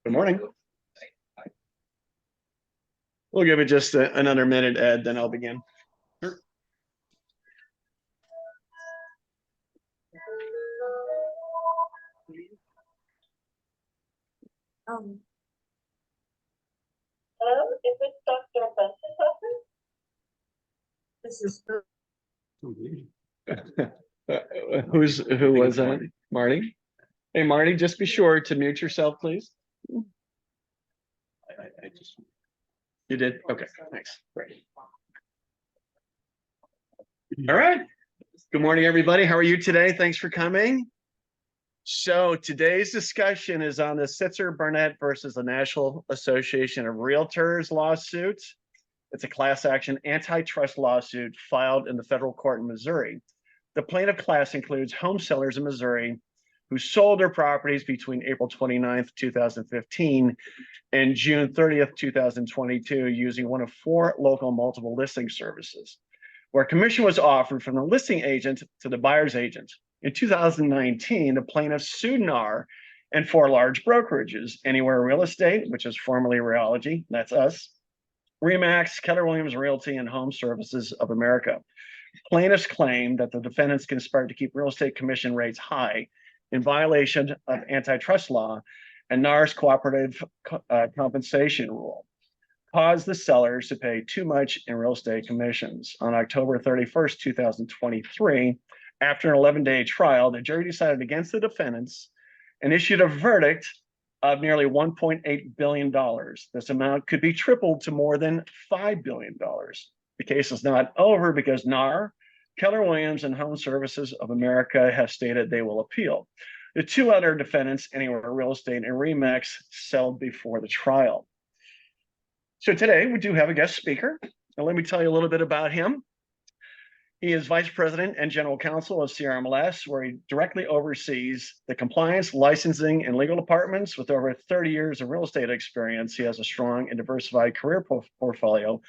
Good morning. We'll give it just another minute, Ed, then I'll begin. Sure. Hello, is this Dr. Benson's office? This is Who was that? Marty? Hey, Marty, just be sure to mute yourself, please. I just You did? Okay, thanks. Great. All right. Good morning, everybody. How are you today? Thanks for coming. So today's discussion is on the Sitzer-Burnett versus the National Association of Realtors lawsuit. It's a class action antitrust lawsuit filed in the federal court in Missouri. The plaintiff class includes home sellers in Missouri who sold their properties between April 29th, 2015 and June 30th, 2022 using one of four local multiple listing services, where commission was offered from the listing agent to the buyer's agent. In 2019, the plaintiffs sued NAR and four large brokerages, Anywhere Real Estate, which is formerly Realogy, that's us, RE/MAX, Keller Williams Realty, and Home Services of America. Plaintiffs claim that the defendants conspired to keep real estate commission rates high in violation of antitrust law and NAR's cooperative compensation rule, caused the sellers to pay too much in real estate commissions. On October 31st, 2023, after an 11-day trial, the jury decided against the defendants and issued a verdict of nearly $1.8 billion. This amount could be tripled to more than $5 billion. The case is not over because NAR, Keller Williams, and Home Services of America have stated they will appeal. The two other defendants, Anywhere Real Estate and RE/MAX, settled before the trial. So today we do have a guest speaker. Now let me tell you a little bit about him. He is Vice President and General Counsel of CRMLS, where he directly oversees the compliance, licensing, and legal departments. With over 30 years of real estate experience, he has a strong and diversified career portfolio,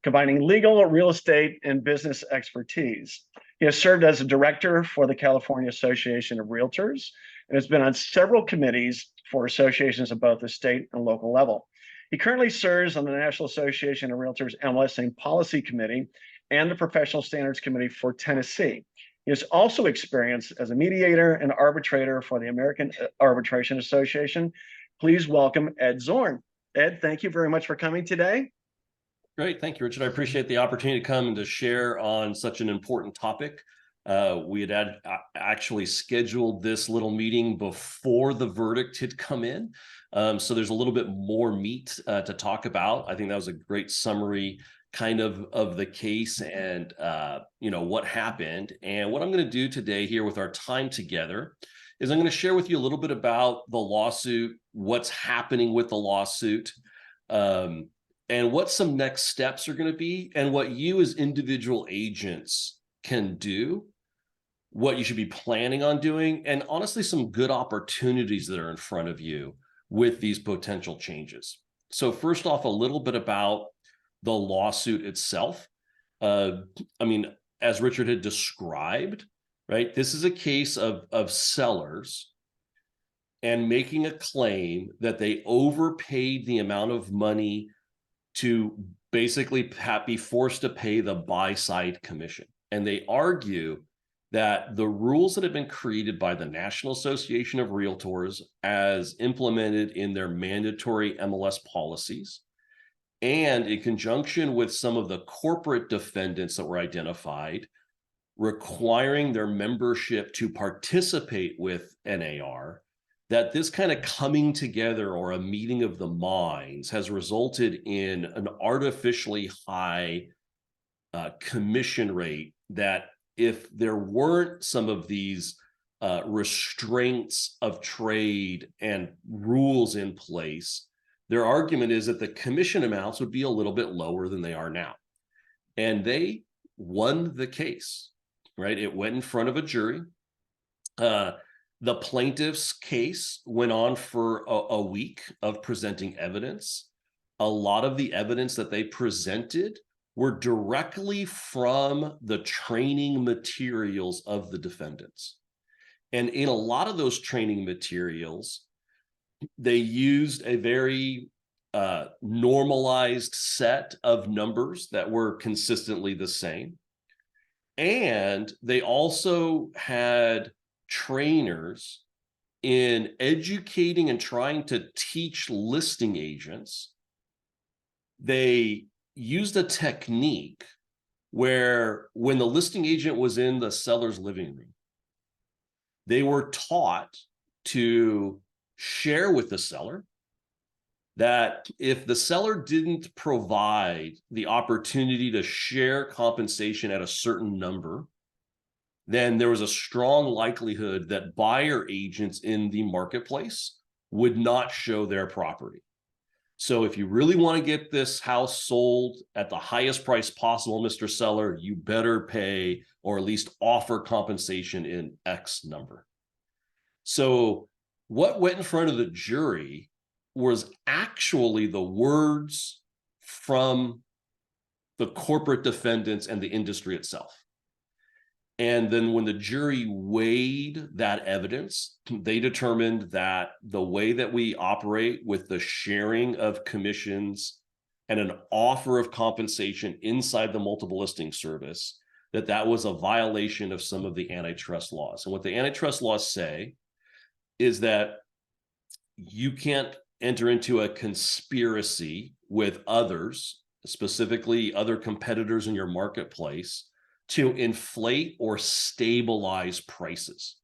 combining legal, real estate, and business expertise. He has served as a director for the California Association of Realtors and has been on several committees for associations of both the state and local level. He currently serves on the National Association of Realtors MLS Policy Committee and the Professional Standards Committee for Tennessee. He has also experienced as a mediator and arbitrator for the American Arbitration Association. Please welcome Ed Zorn. Ed, thank you very much for coming today. Great. Thank you, Richard. I appreciate the opportunity to come and to share on such an important topic. We had actually scheduled this little meeting before the verdict had come in. So there's a little bit more meat to talk about. I think that was a great summary kind of the case and what happened. And what I'm going to do today here with our time together is I'm going to share with you a little bit about the lawsuit, what's happening with the lawsuit, and what some next steps are going to be, and what you as individual agents can do, what you should be planning on doing, and honestly, some good opportunities that are in front of you with these potential changes. So first off, a little bit about the lawsuit itself. As Richard had described, right, this is a case of sellers and making a claim that they overpaid the amount of money to basically be forced to pay the buy-side commission. And they argue that the rules that have been created by the National Association of Realtors as implemented in their mandatory MLS policies, and in conjunction with some of the corporate defendants that were identified, requiring their membership to participate with NAR, that this kind of coming together or a meeting of the minds has resulted in an artificially high commission rate that if there weren't some of these restraints of trade and rules in place, their argument is that the commission amounts would be a little bit lower than they are now. And they won the case, right? It went in front of a jury. The plaintiff's case went on for a week of presenting evidence. A lot of the evidence that they presented were directly from the training materials of the defendants. And in a lot of those training materials, they used a very normalized set of numbers that were consistently the same. And they also had trainers in educating and trying to teach listing agents. They used a technique where when the listing agent was in the seller's living room, they were taught to share with the seller that if the seller didn't provide the opportunity to share compensation at a certain number, then there was a strong likelihood that buyer agents in the marketplace would not show their property. So if you really want to get this house sold at the highest price possible, Mr. Seller, you better pay or at least offer compensation in X number. So what went in front of the jury was actually the words from the corporate defendants and the industry itself. And then when the jury weighed that evidence, they determined that the way that we operate with the sharing of commissions and an offer of compensation inside the multiple listing service, that was a violation of some of the antitrust laws. And what the antitrust laws say is that you can't enter into a conspiracy with others, specifically other competitors in your marketplace, to inflate or stabilize prices.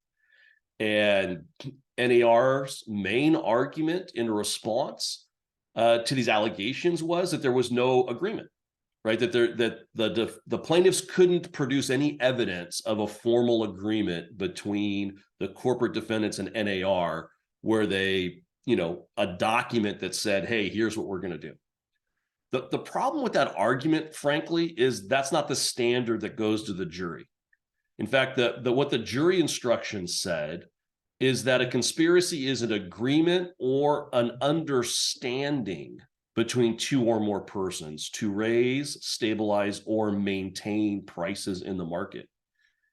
And NAR's main argument in response to these allegations was that there was no agreement, right? That the plaintiffs couldn't produce any evidence of a formal agreement between the corporate defendants and NAR where they, a document that said, hey, here's what we're going to do. The problem with that argument, frankly, is that's not the standard that goes to the jury. In fact, what the jury instructions said is that a conspiracy is an agreement or an understanding between two or more persons to raise, stabilize, or maintain prices in the market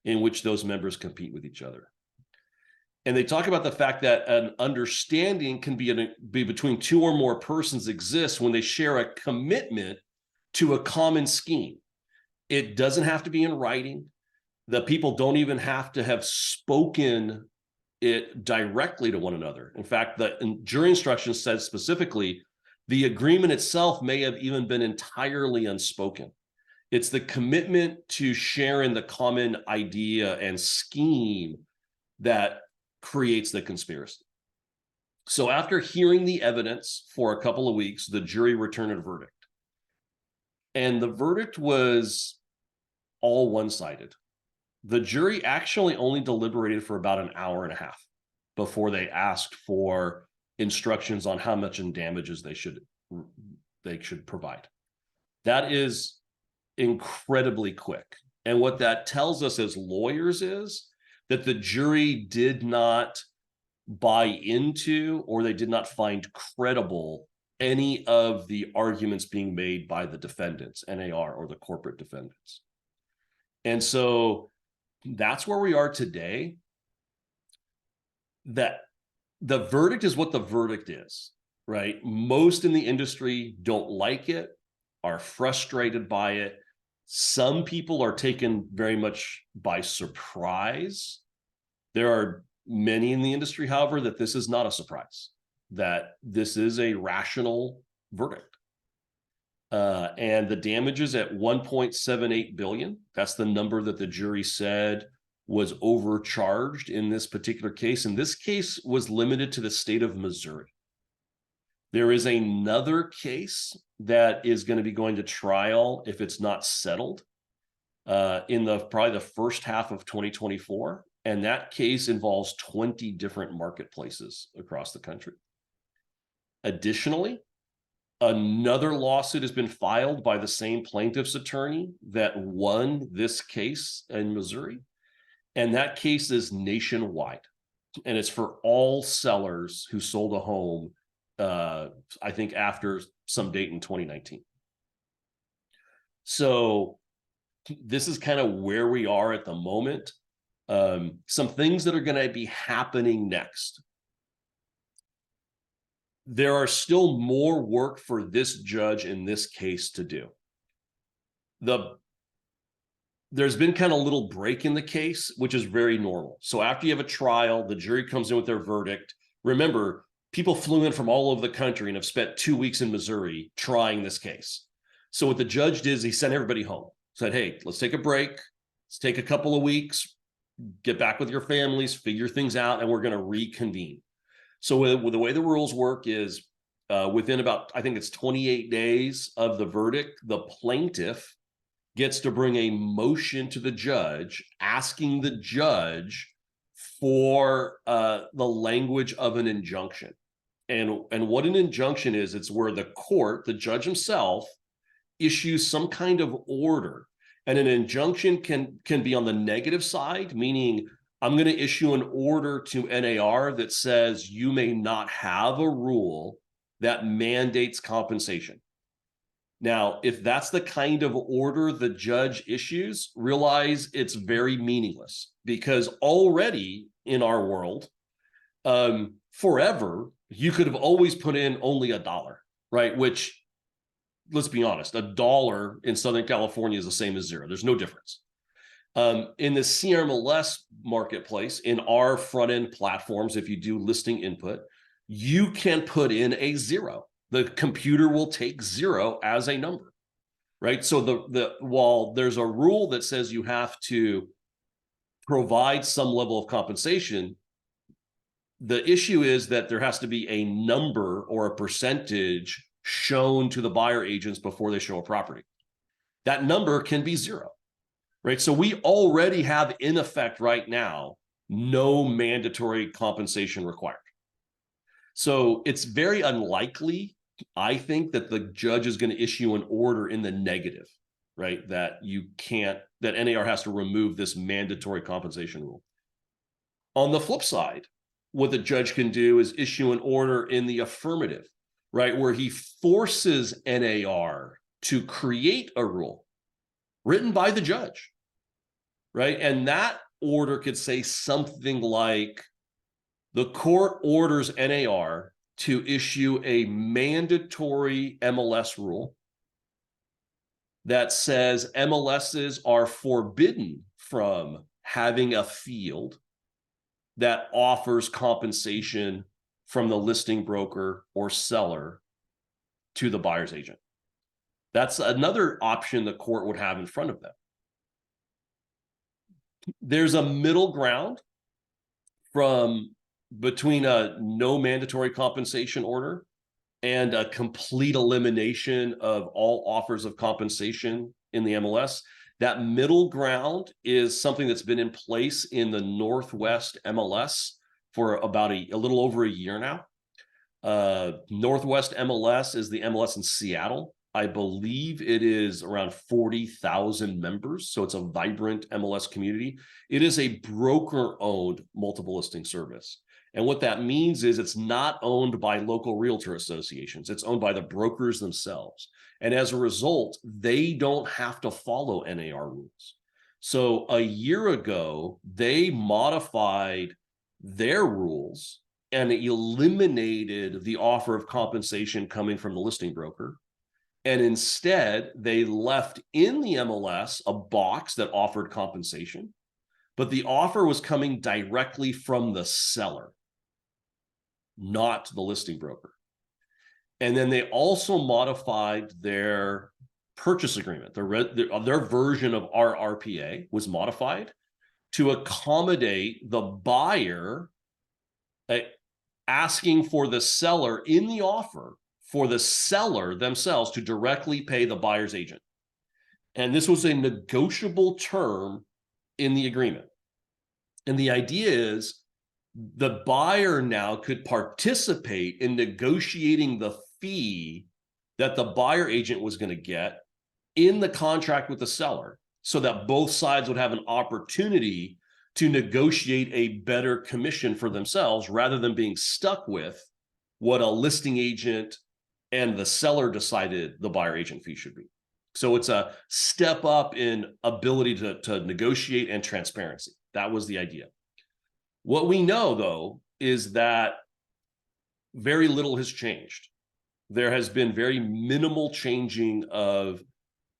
in which those members compete with each other. And they talk about the fact that an understanding can be between two or more persons exists when they share a commitment to a common scheme. It doesn't have to be in writing. The people don't even have to have spoken it directly to one another. In fact, the jury instruction says specifically, the agreement itself may have even been entirely unspoken. It's the commitment to share in the common idea and scheme that creates the conspiracy. So after hearing the evidence for a couple of weeks, the jury returned a verdict. And the verdict was all one-sided. The jury actually only deliberated for about an hour and a half before they asked for instructions on how much in damages they should provide. That is incredibly quick. And what that tells us as lawyers is that the jury did not buy into, or they did not find credible, any of the arguments being made by the defendants, NAR or the corporate defendants. And so that's where we are today. That the verdict is what the verdict is, right? Most in the industry don't like it, are frustrated by it. Some people are taken very much by surprise. There are many in the industry, however, that this is not a surprise, that this is a rational verdict. And the damages at $1.78 billion, that's the number that the jury said was overcharged in this particular case. And this case was limited to the state of Missouri. There is another case that is going to be going to trial if it's not settled in probably the first half of 2024. And that case involves 20 different marketplaces across the country. Additionally, another lawsuit has been filed by the same plaintiff's attorney that won this case in Missouri. And that case is nationwide. And it's for all sellers who sold a home, I think after some date in 2019. So this is kind of where we are at the moment. Some things that are going to be happening next. there are still more work for this judge in this case to do. There's been kind of a little break in the case, which is very normal. So after you have a trial, the jury comes in with their verdict. Remember, people flew in from all over the country and have spent 2 weeks in Missouri trying this case. So what the judge did is he sent everybody home, said, hey, let's take a break. Let's take a couple of weeks, get back with your families, figure things out, and we're going to reconvene. So with the way the rules work is within about, I think it's 28 days of the verdict, the plaintiff gets to bring a motion to the judge asking the judge for the language of an injunction. And what an injunction is, it's where the court, the judge himself, issues some kind of order. And an injunction can be on the negative side, meaning I'm going to issue an order to NAR that says you may not have a rule that mandates compensation. Now, if that's the kind of order the judge issues, realize it's very meaningless, because already in our world, forever, you could have always put in only $1, right? Which, let's be honest, $1 in Southern California is the same as zero. There's no difference. In the CMLS marketplace, in our front end platforms, if you do listing input, you can put in a 0. The computer will take 0 as a number, right? So while there's a rule that says you have to provide some level of compensation, the issue is that there has to be a number or a percentage shown to the buyer agents before they show a property. That number can be 0. Right. So we already have, in effect right now, no mandatory compensation required. So it's very unlikely, I think, that the judge is going to issue an order in the negative, right? That NAR has to remove this mandatory compensation rule. On the flip side, what the judge can do is issue an order in the affirmative, right? Where he forces NAR to create a rule written by the judge. Right. And that order could say something like, the court orders NAR to issue a mandatory MLS rule that says MLSs are forbidden from having a field that offers compensation from the listing broker or seller to the buyer's agent. That's another option the court would have in front of them. There's a middle ground between a no mandatory compensation order and a complete elimination of all offers of compensation in the MLS. That middle ground is something that's been in place in the Northwest MLS for about a little over a year now. Northwest MLS is the MLS in Seattle. I believe it is around 40,000 members. So it's a vibrant MLS community. It is a broker-owned multiple listing service. And what that means is it's not owned by local realtor associations. It's owned by the brokers themselves. And as a result, they don't have to follow NAR rules. So a year ago, they modified their rules and eliminated the offer of compensation coming from the listing broker. And instead, they left in the MLS a box that offered compensation, but the offer was coming directly from the seller, not the listing broker. And then they also modified their purchase agreement. Their version of our RPA was modified to accommodate the buyer asking for the seller in the offer for the seller themselves to directly pay the buyer's agent. And this was a negotiable term in the agreement. And the idea is the buyer now could participate in negotiating the fee that the buyer agent was going to get in the contract with the seller, so that both sides would have an opportunity to negotiate a better commission for themselves rather than being stuck with what a listing agent and the seller decided the buyer agent fee should be. So it's a step up in ability to negotiate and transparency. That was the idea. What we know, though, is that very little has changed. There has been very minimal changing of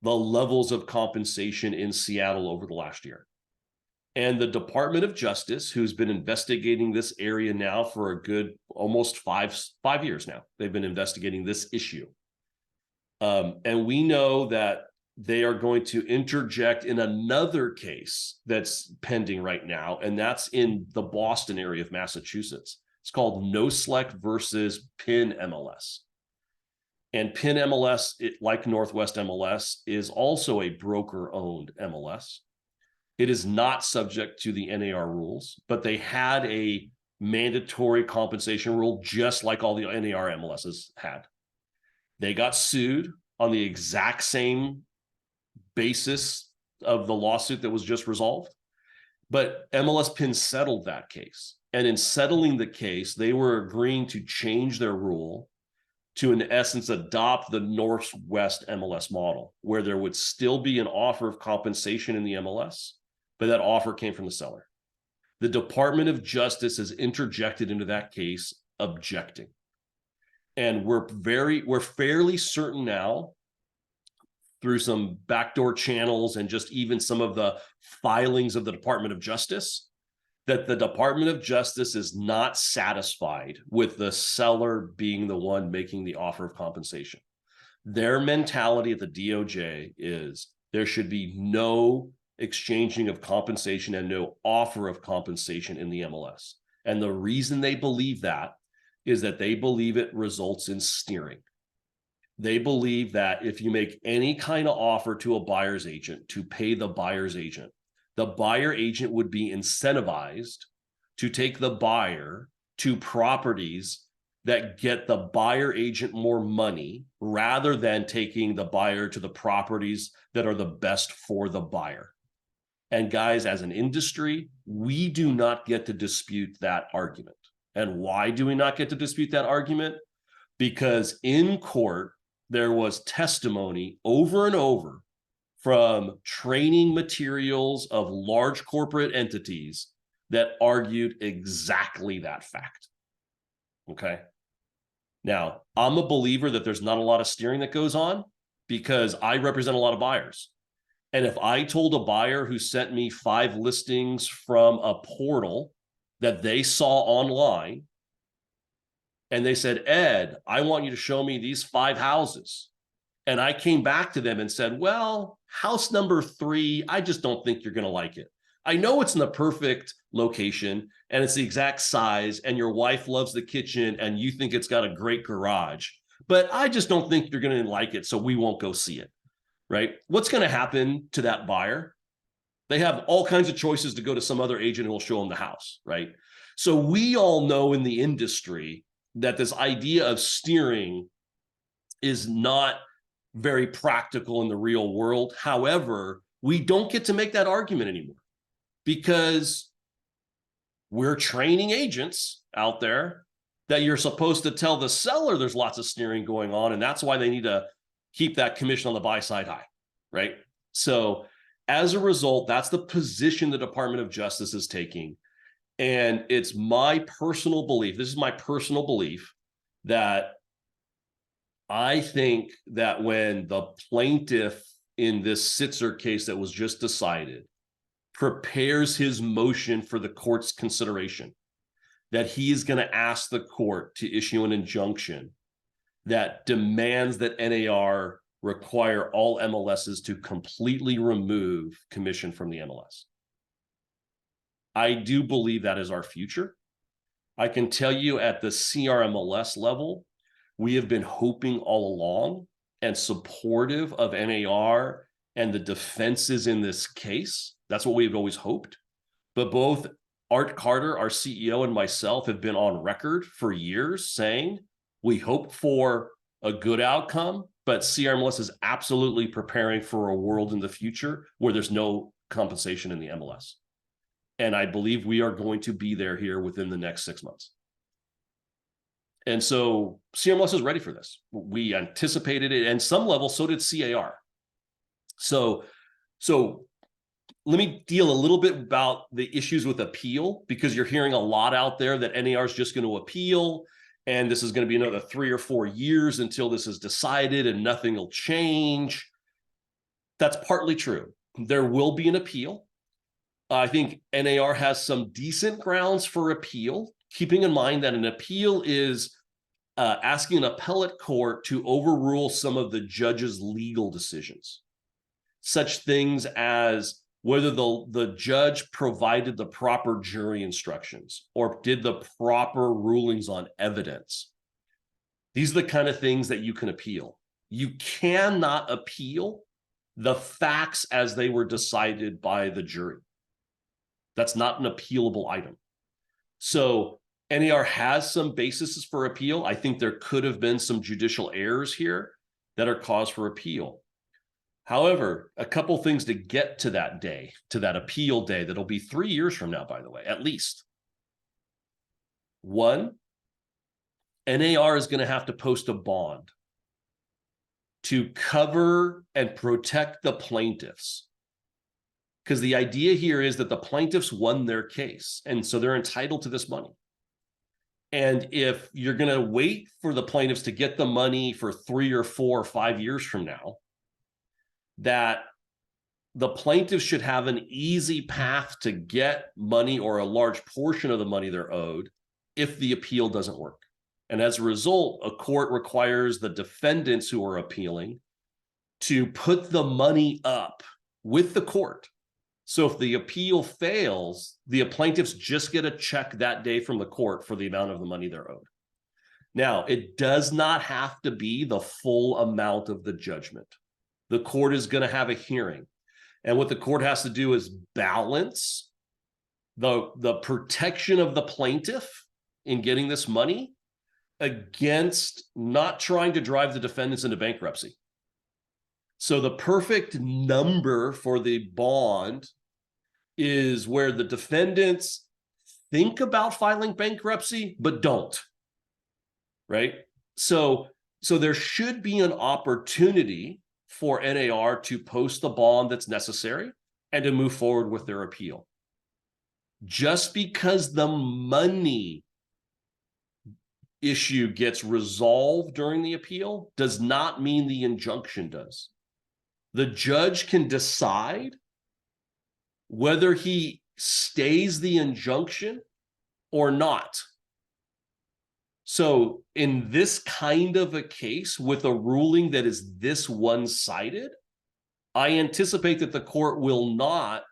the levels of compensation in Seattle over the last year. And the Department of Justice, who's been investigating this area now for a good almost five years now, they've been investigating this issue. And we know that they are going to interject in another case that's pending right now, and that's in the Boston area of Massachusetts. It's called NoSelect versus PIN MLS. And PIN MLS, like Northwest MLS, is also a broker-owned MLS. It is not subject to the NAR rules, but they had a mandatory compensation rule just like all the NAR MLSs had. They got sued on the exact same basis of the lawsuit that was just resolved, but MLS PIN settled that case. And in settling the case, they were agreeing to change their rule to, in essence, adopt the Northwest MLS model, where there would still be an offer of compensation in the MLS, but that offer came from the seller. The Department of Justice has interjected into that case, objecting. And we're fairly certain now, through some backdoor channels and just even some of the filings of the Department of Justice, that the Department of Justice is not satisfied with the seller being the one making the offer of compensation. Their mentality at the DOJ is there should be no exchanging of compensation and no offer of compensation in the MLS. And the reason they believe that is that they believe it results in steering. They believe that if you make any kind of offer to a buyer's agent to pay the buyer's agent, the buyer agent would be incentivized to take the buyer to properties that get the buyer agent more money rather than taking the buyer to the properties that are the best for the buyer. And guys, as an industry, we do not get to dispute that argument. And why do we not get to dispute that argument? Because in court, there was testimony over and over from training materials of large corporate entities that argued exactly that fact. Okay. Now, I'm a believer that there's not a lot of steering that goes on because I represent a lot of buyers. And if I told a buyer who sent me 5 listings from a portal that they saw online, and they said, Ed, I want you to show me these 5 houses. And I came back to them and said, well, house number 3, I just don't think you're going to like it. I know it's in the perfect location and it's the exact size and your wife loves the kitchen and you think it's got a great garage, but I just don't think you're going to like it. So we won't go see it, right? What's going to happen to that buyer? They have all kinds of choices to go to some other agent who will show them the house, right? So we all know in the industry that this idea of steering is not very practical in the real world. However, we don't get to make that argument anymore because we're training agents out there that you're supposed to tell the seller there's lots of steering going on, and that's why they need to keep that commission on the buy side high, right? So as a result, that's the position the Department of Justice is taking. And it's my personal belief, this is my personal belief, that I think that when the plaintiff in this Sitzer case that was just decided prepares his motion for the court's consideration, that he is going to ask the court to issue an injunction that demands that NAR require all MLSs to completely remove commission from the MLS. I do believe that is our future. I can tell you at the CRMLS level, we have been hoping all along and supportive of NAR and the defenses in this case. That's what we've always hoped. But both Art Carter, our CEO, and myself have been on record for years saying we hope for a good outcome, but CRMLS is absolutely preparing for a world in the future where there's no compensation in the MLS. And I believe we are going to be there here within the next 6 months. And so CRMLS is ready for this. We anticipated it, and some level, so did CAR. So let me deal a little bit about the issues with appeal, because you're hearing a lot out there that NAR is just going to appeal and this is going to be another 3 or 4 years until this is decided and nothing will change. That's partly true. There will be an appeal. I think NAR has some decent grounds for appeal, keeping in mind that an appeal is asking an appellate court to overrule some of the judge's legal decisions, such things as whether the judge provided the proper jury instructions or did the proper rulings on evidence. These are the kind of things that you can appeal. You cannot appeal the facts as they were decided by the jury. That's not an appealable item. So NAR has some basis for appeal. I think there could have been some judicial errors here that are cause for appeal. However, a couple things to get to that day, to that appeal day, that'll be 3 years from now, by the way, at least. One, NAR is going to have to post a bond to cover and protect the plaintiffs. Because the idea here is that the plaintiffs won their case, and so they're entitled to this money. And if you're going to wait for the plaintiffs to get the money for 3 or 4 or 5 years from now, that the plaintiffs should have an easy path to get money or a large portion of the money they're owed if the appeal doesn't work. And as a result, a court requires the defendants who are appealing to put the money up with the court. So if the appeal fails, the plaintiffs just get a check that day from the court for the amount of the money they're owed. Now, it does not have to be the full amount of the judgment. The court is going to have a hearing. And what the court has to do is balance the protection of the plaintiff in getting this money against not trying to drive the defendants into bankruptcy. So the perfect number for the bond is where the defendants think about filing bankruptcy, but don't, right? So there should be an opportunity for NAR to post the bond that's necessary and to move forward with their appeal. Just because the money issue gets resolved during the appeal does not mean the injunction does. The judge can decide whether he stays the injunction or not. So in this kind of a case with a ruling that is this one-sided, I anticipate that the court will not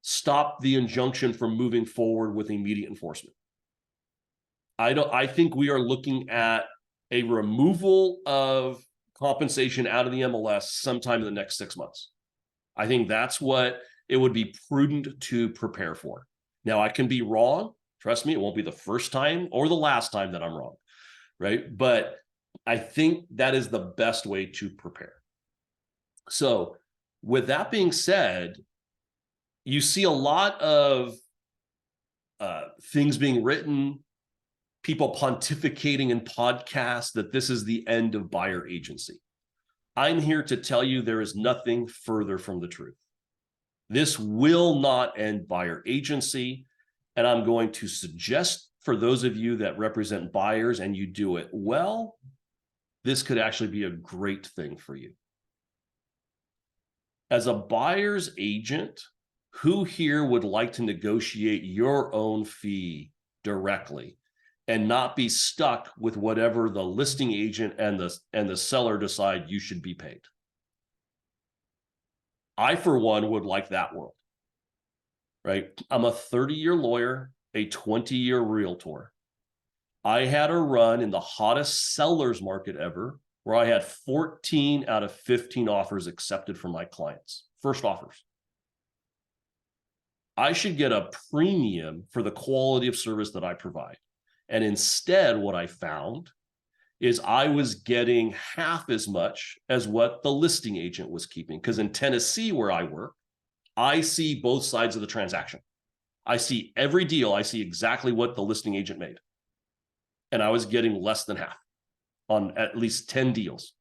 stop the injunction from moving forward with immediate enforcement. I think we are looking at a removal of compensation out of the MLS sometime in the next 6 months. I think that's what it would be prudent to prepare for. Now, I can be wrong. Trust me, it won't be the first time or the last time that I'm wrong, right? But I think that is the best way to prepare. So with that being said, you see a lot of things being written, people pontificating in podcasts that this is the end of buyer agency. I'm here to tell you there is nothing further from the truth. This will not end buyer agency. And I'm going to suggest for those of you that represent buyers and you do it well, this could actually be a great thing for you. As a buyer's agent, who here would like to negotiate your own fee directly and not be stuck with whatever the listing agent and the seller decide you should be paid? I, for one, would like that world, right? I'm a 30-year lawyer, a 20-year realtor. I had a run in the hottest sellers market ever where I had 14 out of 15 offers accepted from my clients, first offers. I should get a premium for the quality of service that I provide. And instead, what I found is I was getting half as much as what the listing agent was keeping. Because in Tennessee, where I work, I see both sides of the transaction. I see every deal. I see exactly what the listing agent made. And I was getting less than half on at least 10 deals.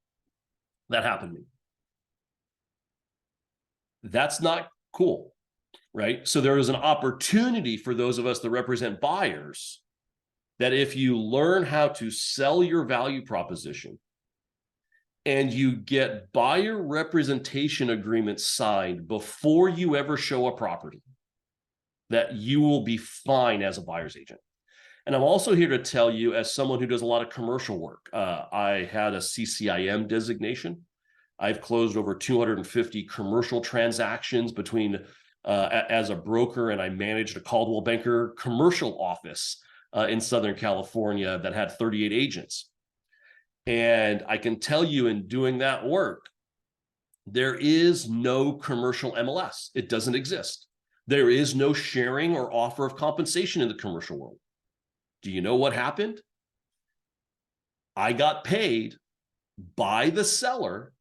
That happened to me. That's not cool, right? So there is an opportunity for those of us that represent buyers that if you learn how to sell your value proposition and you get buyer representation agreements signed before you ever show a property, that you will be fine as a buyer's agent. And I'm also here to tell you, as someone who does a lot of commercial work, I had a CCIM designation. I've closed over 250 commercial transactions between as a broker, and I managed a Caldwell Banker commercial office in Southern California that had 38 agents. And I can tell you, in doing that work, there is no commercial MLS. It doesn't exist. There is no sharing or offer of compensation in the commercial world. Do you know what happened? I got paid by the seller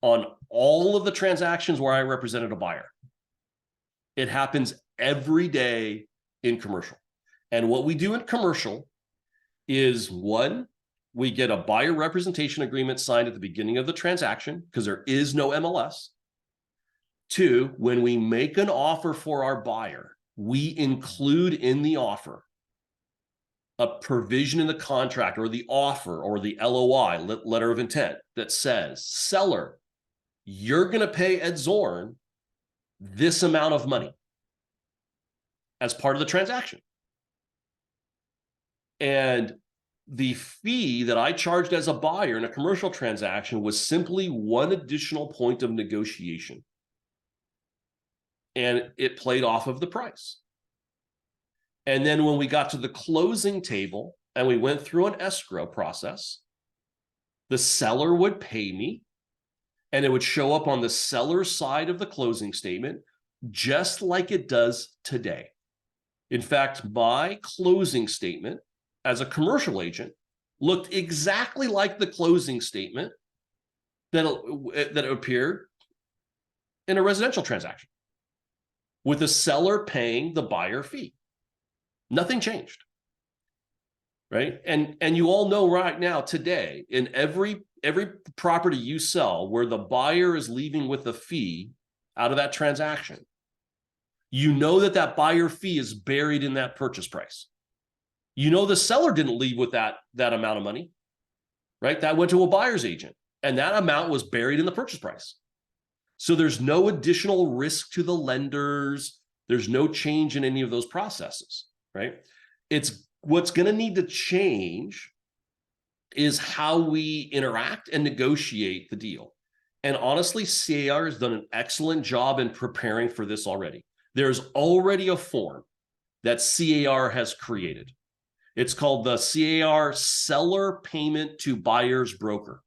on all of the transactions where I represented a buyer. It happens every day in commercial. And what we do in commercial is, one, we get a buyer representation agreement signed at the beginning of the transaction because there is no MLS. Two, when we make an offer for our buyer, we include in the offer a provision in the contract or the offer or the LOI, letter of intent, that says, seller, you're going to pay Ed Zorn this amount of money as part of the transaction. And the fee that I charged as a buyer in a commercial transaction was simply one additional point of negotiation. And it played off of the price. And then when we got to the closing table and we went through an escrow process, the seller would pay me, and it would show up on the seller's side of the closing statement, just like it does today. In fact, my closing statement as a commercial agent looked exactly like the closing statement that appeared in a residential transaction, with the seller paying the buyer fee. Nothing changed, right? And you all know right now, today, in every property you sell where the buyer is leaving with a fee out of that transaction, you know that buyer fee is buried in that purchase price. You know the seller didn't leave with that amount of money, right? That went to a buyer's agent, and that amount was buried in the purchase price. So there's no additional risk to the lenders. There's no change in any of those processes, right? It's what's going to need to change is how we interact and negotiate the deal. And honestly, CAR has done an excellent job in preparing for this already. There's already a form that CAR has created. It's called the CAR Seller Payment to Buyer's Broker,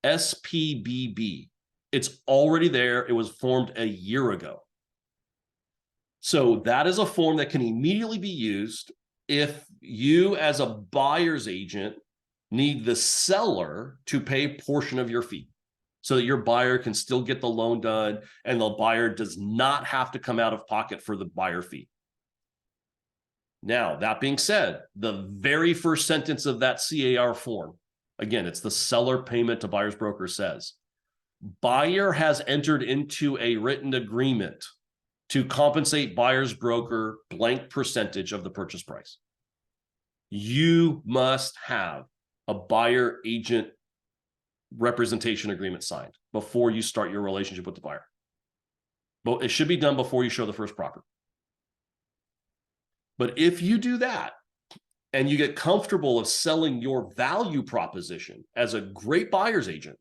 SPBB. It's already there. It was formed a year ago. So that is a form that can immediately be used if you, as a buyer's agent, need the seller to pay a portion of your fee so that your buyer can still get the loan done and the buyer does not have to come out of pocket for the buyer fee. Now, that being said, the very first sentence of that CAR form, again, it's the seller payment to buyer's broker, says, buyer has entered into a written agreement to compensate buyer's broker blank percentage of the purchase price. You must have a buyer agent representation agreement signed before you start your relationship with the buyer. But it should be done before you show the first property. But if you do that and you get comfortable of selling your value proposition as a great buyer's agent,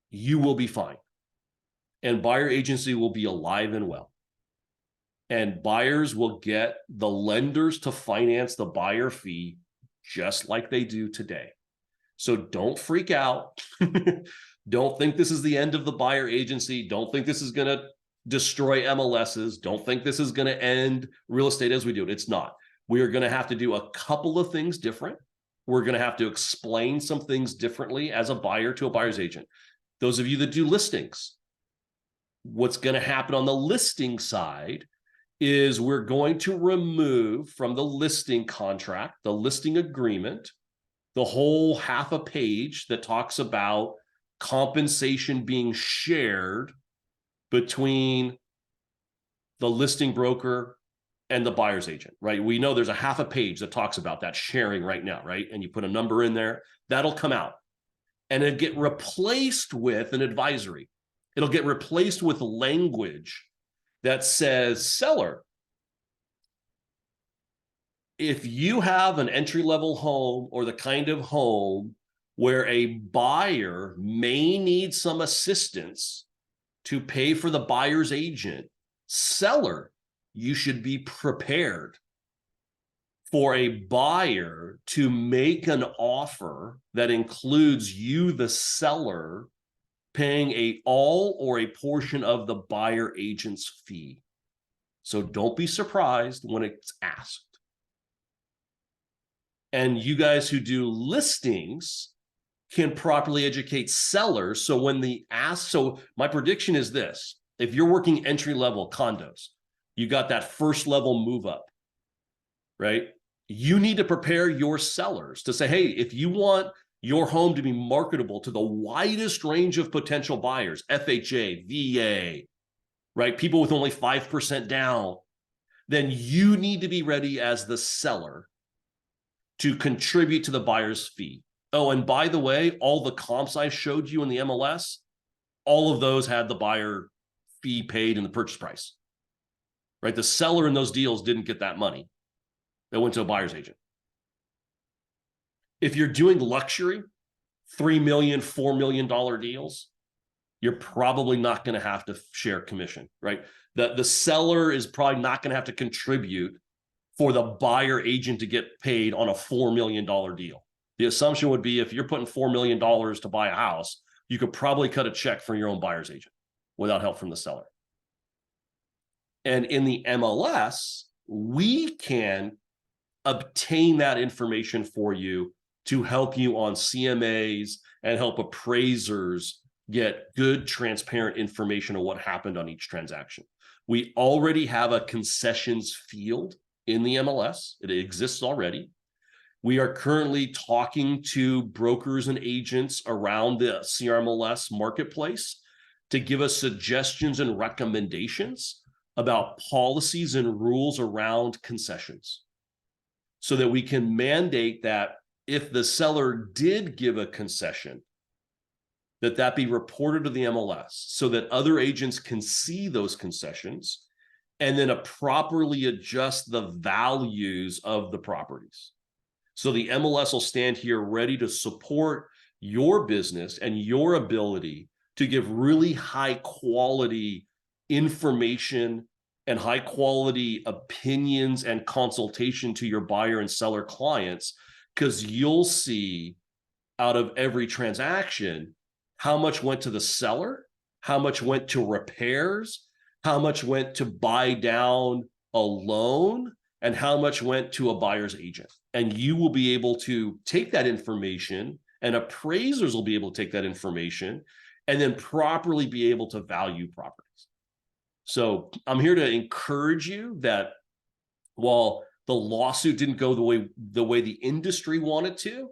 you will be fine. And buyer agency will be alive and well. And buyers will get the lenders to finance the buyer fee just like they do today. So don't freak out. Don't think this is the end of the buyer agency. Don't think this is going to destroy MLSs. Don't think this is going to end real estate as we do it. It's not. We are going to have to do a couple of things different. We're going to have to explain some things differently as a buyer to a buyer's agent. Those of you that do listings, what's going to happen on the listing side is we're going to remove from the listing contract, the listing agreement, the whole half a page that talks about compensation being shared between the listing broker and the buyer's agent, right? We know there's a half a page that talks about that sharing right now, right? And you put a number in there, that'll come out and it'll get replaced with an advisory. It'll get replaced with language that says, seller, if you have an entry-level home or the kind of home where a buyer may need some assistance to pay for the buyer's agent, seller, you should be prepared for a buyer to make an offer that includes you, the seller, paying a all or a portion of the buyer agent's fee. So don't be surprised when it's asked. And you guys who do listings can properly educate sellers. So when the ask, so my prediction is this: if you're working entry-level condos, you got that first level move up, right? You need to prepare your sellers to say, hey, if you want your home to be marketable to the widest range of potential buyers, FHA, VA, right? People with only 5% down, then you need to be ready as the seller to contribute to the buyer's fee. Oh, and by the way, all the comps I showed you in the MLS, all of those had the buyer fee paid in the purchase price, right? The seller in those deals didn't get that money. That went to a buyer's agent. If you're doing luxury, $3 million, $4 million deals, you're probably not going to have to share commission, right? The seller is probably not going to have to contribute for the buyer agent to get paid on a $4 million deal. The assumption would be if you're putting $4 million to buy a house, you could probably cut a check for your own buyer's agent without help from the seller. And in the MLS, we can obtain that information for you to help you on CMAs and help appraisers get good, transparent information on what happened on each transaction. We already have a concessions field in the MLS. It exists already. We are currently talking to brokers and agents around the CRMLS marketplace to give us suggestions and recommendations about policies and rules around concessions so that we can mandate that if the seller did give a concession, that be reported to the MLS so that other agents can see those concessions and then properly adjust the values of the properties. So the MLS will stand here ready to support your business and your ability to give really high quality information and high quality opinions and consultation to your buyer and seller clients, because you'll see out of every transaction how much went to the seller, how much went to repairs, how much went to buy down a loan, and how much went to a buyer's agent. And you will be able to take that information, and appraisers will be able to take that information and then properly be able to value properties. So I'm here to encourage you that while the lawsuit didn't go the way the industry wanted to,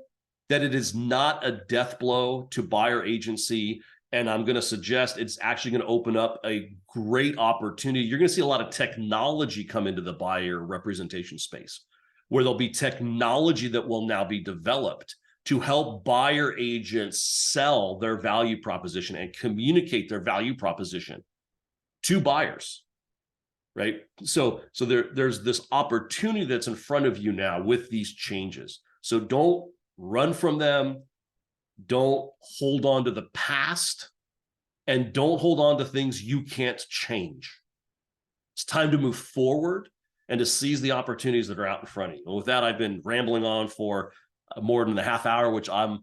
that it is not a death blow to buyer agency. And I'm going to suggest it's actually going to open up a great opportunity. You're going to see a lot of technology come into the buyer representation space, where there'll be technology that will now be developed to help buyer agents sell their value proposition and communicate their value proposition to buyers, right? So there's this opportunity that's in front of you now with these changes. So don't run from them. Don't hold on to the past, and don't hold on to things you can't change. It's time to move forward and to seize the opportunities that are out in front of you. And with that, I've been rambling on for more than a half hour, which I'm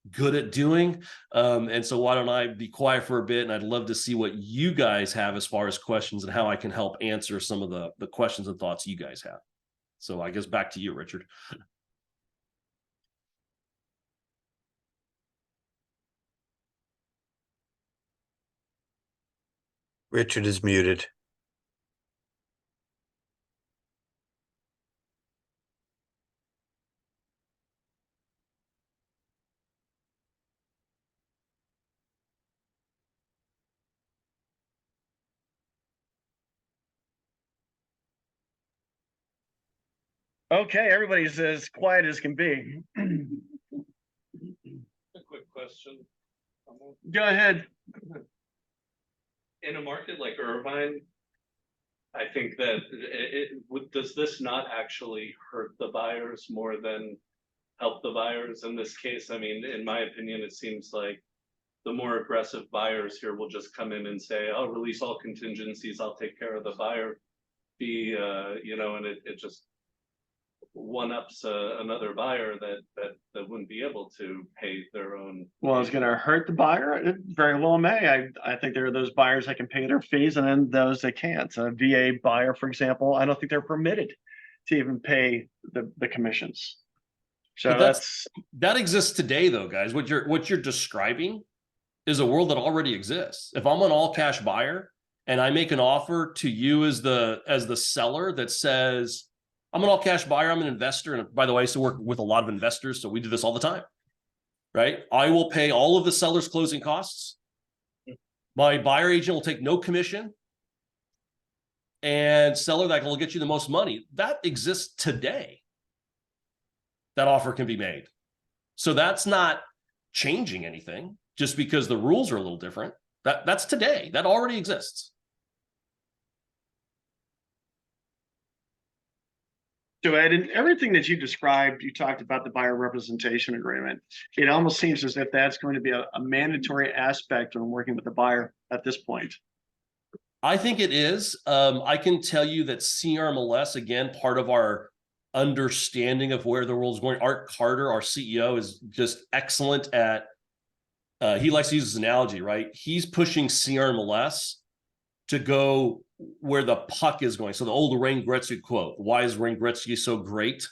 good at doing. And so why don't I be quiet for a bit, and I'd love to see what you guys have as far as questions and how I can help answer some of the questions and thoughts you guys have. So I guess back to you, Richard. Richard is muted. Okay, everybody's as quiet as can be. A quick question. Go ahead. In a market like Irvine, I think that does this not actually hurt the buyers more than help the buyers in this case? I mean, in my opinion, it seems like the more aggressive buyers here will just come in and say, I'll release all contingencies, I'll take care of the buyer fee, and it just one-ups another buyer that wouldn't be able to pay their own. Well, it's going to hurt the buyer. It very well may. I think there are those buyers that can pay their fees, and then those that can't. A VA buyer, for example, I don't think they're permitted to even pay the commissions. So But that exists today, though, guys. What you're describing is a world that already exists. If I'm an all cash buyer and I make an offer to you as the seller that says, I'm an all cash buyer, I'm an investor, and by the way, I used to work with a lot of investors, so we do this all the time, right? I will pay all of the seller's closing costs. My buyer agent will take no commission, and seller that will get you the most money. That exists today. That offer can be made. So that's not changing anything just because the rules are a little different. That's today. That already exists. So Ed, in everything that you described, you talked about the buyer representation agreement. It almost seems as if that's going to be a mandatory aspect when working with the buyer at this point. I think it is. I can tell you that CRMLS, again, part of our understanding of where the world's going. Art Carter, our CEO, is just excellent at, he likes to use this analogy, right? He's pushing CRMLS to go where the puck is going. So the old Wayne Gretzky quote, why is Wayne Gretzky so great?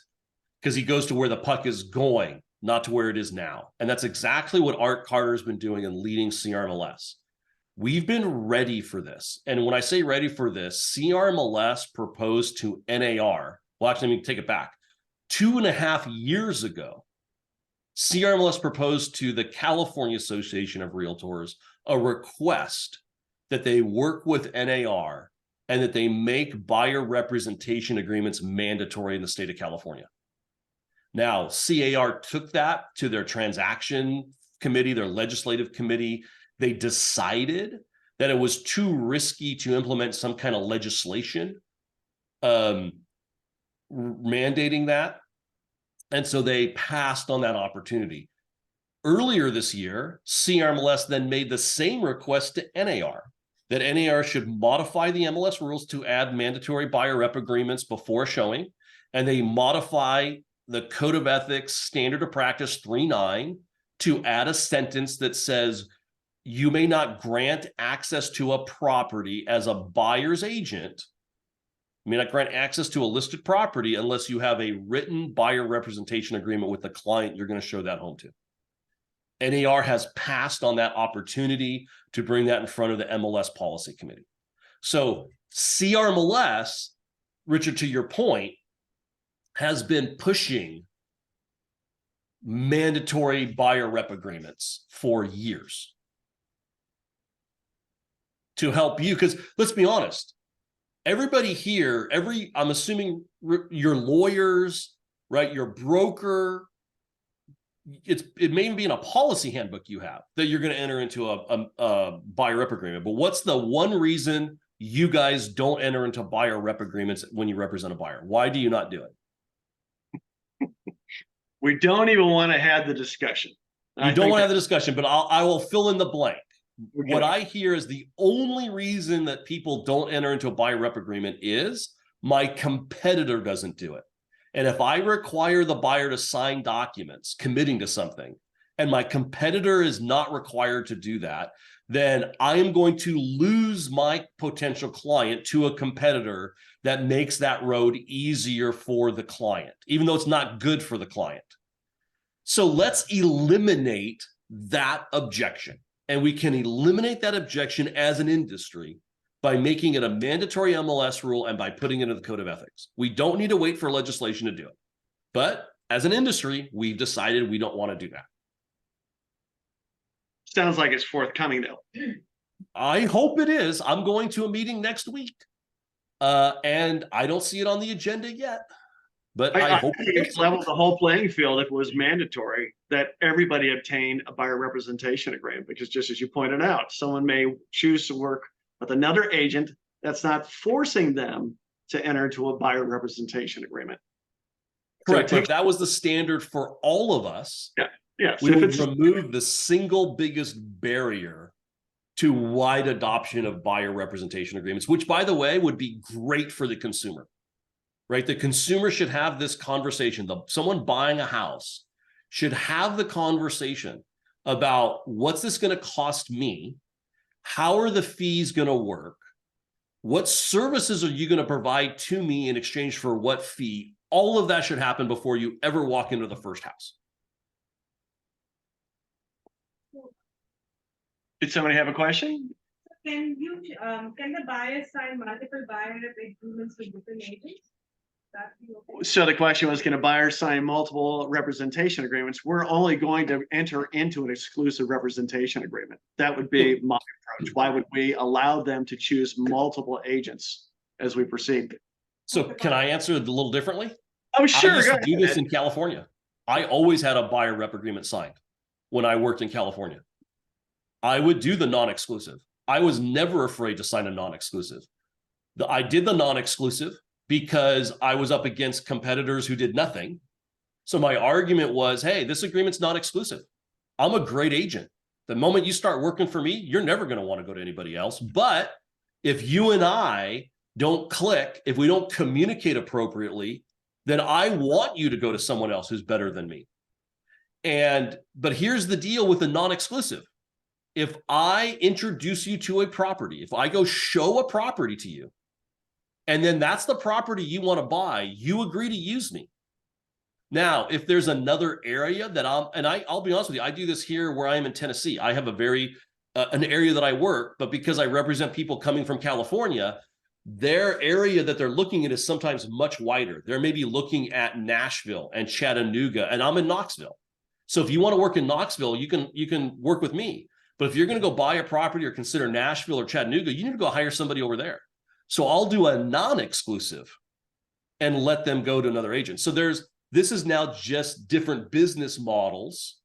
Because he goes to where the puck is going, not to where it is now. And that's exactly what Art Carter's been doing in leading CRMLS. We've been ready for this. And when I say ready for this, CRMLS proposed to NAR. Well, actually, let me take it back. 2.5 years ago, CRMLS proposed to the California Association of Realtors a request that they work with NAR and that they make buyer representation agreements mandatory in the state of California. Now, CAR took that to their transaction committee, their legislative committee. They decided that it was too risky to implement some kind of legislation mandating that. And so they passed on that opportunity. Earlier this year, CRMLS then made the same request to NAR, that NAR should modify the MLS rules to add mandatory buyer rep agreements before showing, and they modify the Code of Ethics Standard of Practice 3.9 to add a sentence that says, you may not grant access to a property as a buyer's agent. You may not grant access to a listed property unless you have a written buyer representation agreement with the client you're going to show that home to. NAR has passed on that opportunity to bring that in front of the MLS policy committee. So CRMLS, Richard, to your point, has been pushing mandatory buyer rep agreements for years to help you. Because let's be honest, everybody here, I'm assuming your lawyers, right? Your broker, it may even be in a policy handbook you have that you're going to enter into a buyer rep agreement. But what's the one reason you guys don't enter into buyer rep agreements when you represent a buyer? Why do you not do it? We don't even want to have the discussion. You don't want to have the discussion, but I will fill in the blank. Okay. What I hear is the only reason that people don't enter into a buyer rep agreement is my competitor doesn't do it. And if I require the buyer to sign documents committing to something, and my competitor is not required to do that, then I am going to lose my potential client to a competitor that makes that road easier for the client, even though it's not good for the client. So let's eliminate that objection. And we can eliminate that objection as an industry by making it a mandatory MLS rule and by putting it into the Code of Ethics. We don't need to wait for legislation to do it. But as an industry, we've decided we don't want to do that. Sounds like it's forthcoming, though. I hope it is. I'm going to a meeting next week. And I don't see it on the agenda yet. but I hope think it's level the whole playing field if it was mandatory that everybody obtain a buyer representation agreement, because just as you pointed out, someone may choose to work with another agent that's not forcing them to enter into a buyer representation agreement. correct. But if that was the standard for all of us, Yes, we if would it's remove the single biggest barrier to wide adoption of buyer representation agreements, which, by the way, would be great for the consumer, right? The consumer should have this conversation. Someone buying a house should have the conversation about what's this going to cost me? How are the fees going to work? What services are you going to provide to me in exchange for what fee? All of that should happen before you ever walk into the first house. Did somebody have a question? Can the buyer sign multiple buyer agreements with different agents? So the question was, can a buyer sign multiple representation agreements? We're only going to enter into an exclusive representation agreement. That would be my approach. Why would we allow them to choose multiple agents as we proceed? So can I answer it a little differently? Oh, sure. I used go to do this ahead. in California. I always had a buyer rep agreement signed when I worked in California. I would do the non-exclusive. I was never afraid to sign a non-exclusive. I did the non-exclusive because I was up against competitors who did nothing. So my argument was, hey, this agreement's non-exclusive. I'm a great agent. The moment you start working for me, you're never going to want to go to anybody else. But if you and I don't click, if we don't communicate appropriately, then I want you to go to someone else who's better than me. But here's the deal with the non-exclusive. If I introduce you to a property, if I go show a property to you, and then that's the property you want to buy, you agree to use me. Now, if there's another area that I'll be honest with you, I do this here where I am in Tennessee. I have an area that I work, but because I represent people coming from California, their area that they're looking at is sometimes much wider. They're maybe looking at Nashville and Chattanooga, and I'm in Knoxville. So if you want to work in Knoxville, you can work with me. But if you're going to go buy a property or consider Nashville or Chattanooga, you need to go hire somebody over there. So I'll do a non-exclusive and let them go to another agent. So this is now just different business models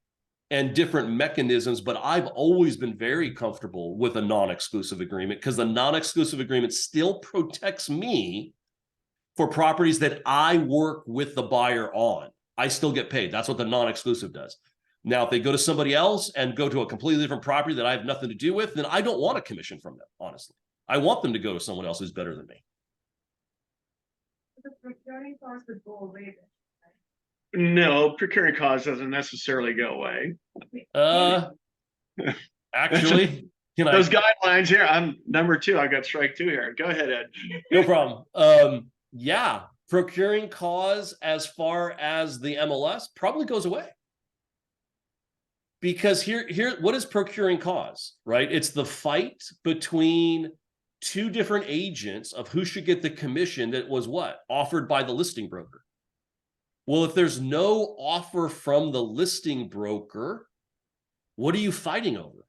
and different mechanisms, but I've always been very comfortable with a non-exclusive agreement because the non-exclusive agreement still protects me for properties that I work with the buyer on. I still get paid. That's what the non-exclusive does. Now, if they go to somebody else and go to a completely different property that I have nothing to do with, then I don't want a commission from them, honestly. I want them to go to someone else who's better than me. The procuring cost would go away. No, procuring cost doesn't necessarily go away. Actually, Those guidelines here, I'm number 2. I got strike 2 here. Go ahead, Ed. No problem. Yeah, procuring cause as far as the MLS probably goes away. Because here, what is procuring cause, right? It's the fight between two different agents of who should get the commission that was offered by the listing broker. Well, if there's no offer from the listing broker, what are you fighting over?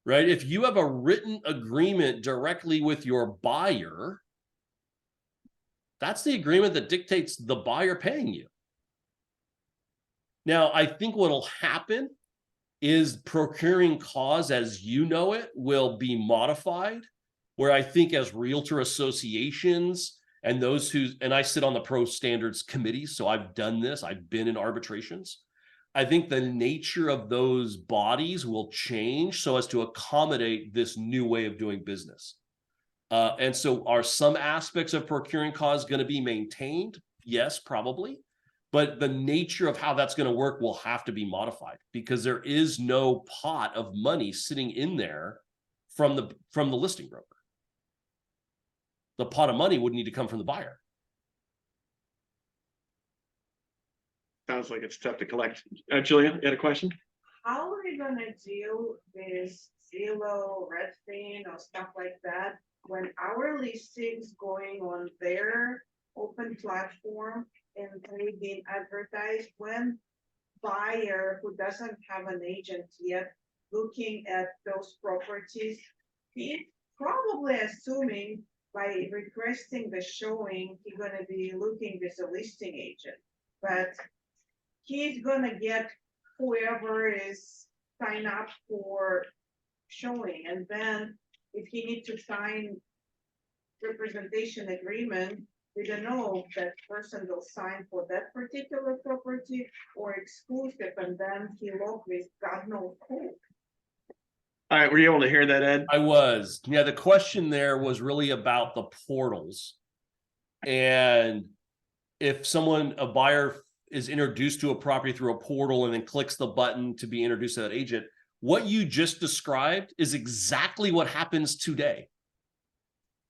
Right? If you have a written agreement directly with your buyer, that's the agreement that dictates the buyer paying you. Now, I think what'll happen is procuring cause as you know it will be modified, where I think as realtor associations and and I sit on the pro standards committee, so I've done this, I've been in arbitrations. I think the nature of those bodies will change so as to accommodate this new way of doing business. And so are some aspects of procuring cause going to be maintained? Yes, probably. But the nature of how that's going to work will have to be modified because there is no pot of money sitting in there from the listing broker. The pot of money would need to come from the buyer. Sounds like it's tough to collect. Julia, you had a question? How are we gonna deal with Zillow, Redfin, or stuff like that when our listings going on their open platform and they being advertised when buyer who doesn't have an agent yet looking at those properties, he's probably assuming by requesting the showing, he's gonna be looking with a listing agent. But he's gonna get whoever is sign up for showing, and then if he needs to sign representation agreement, we don't know if that person will sign for that particular property or exclusive, and then he look with God knows who. All right, were you able to hear that, Ed? I was. Yeah, the question there was really about the portals. And if a buyer is introduced to a property through a portal and then clicks the button to be introduced to that agent, what you just described is exactly what happens today.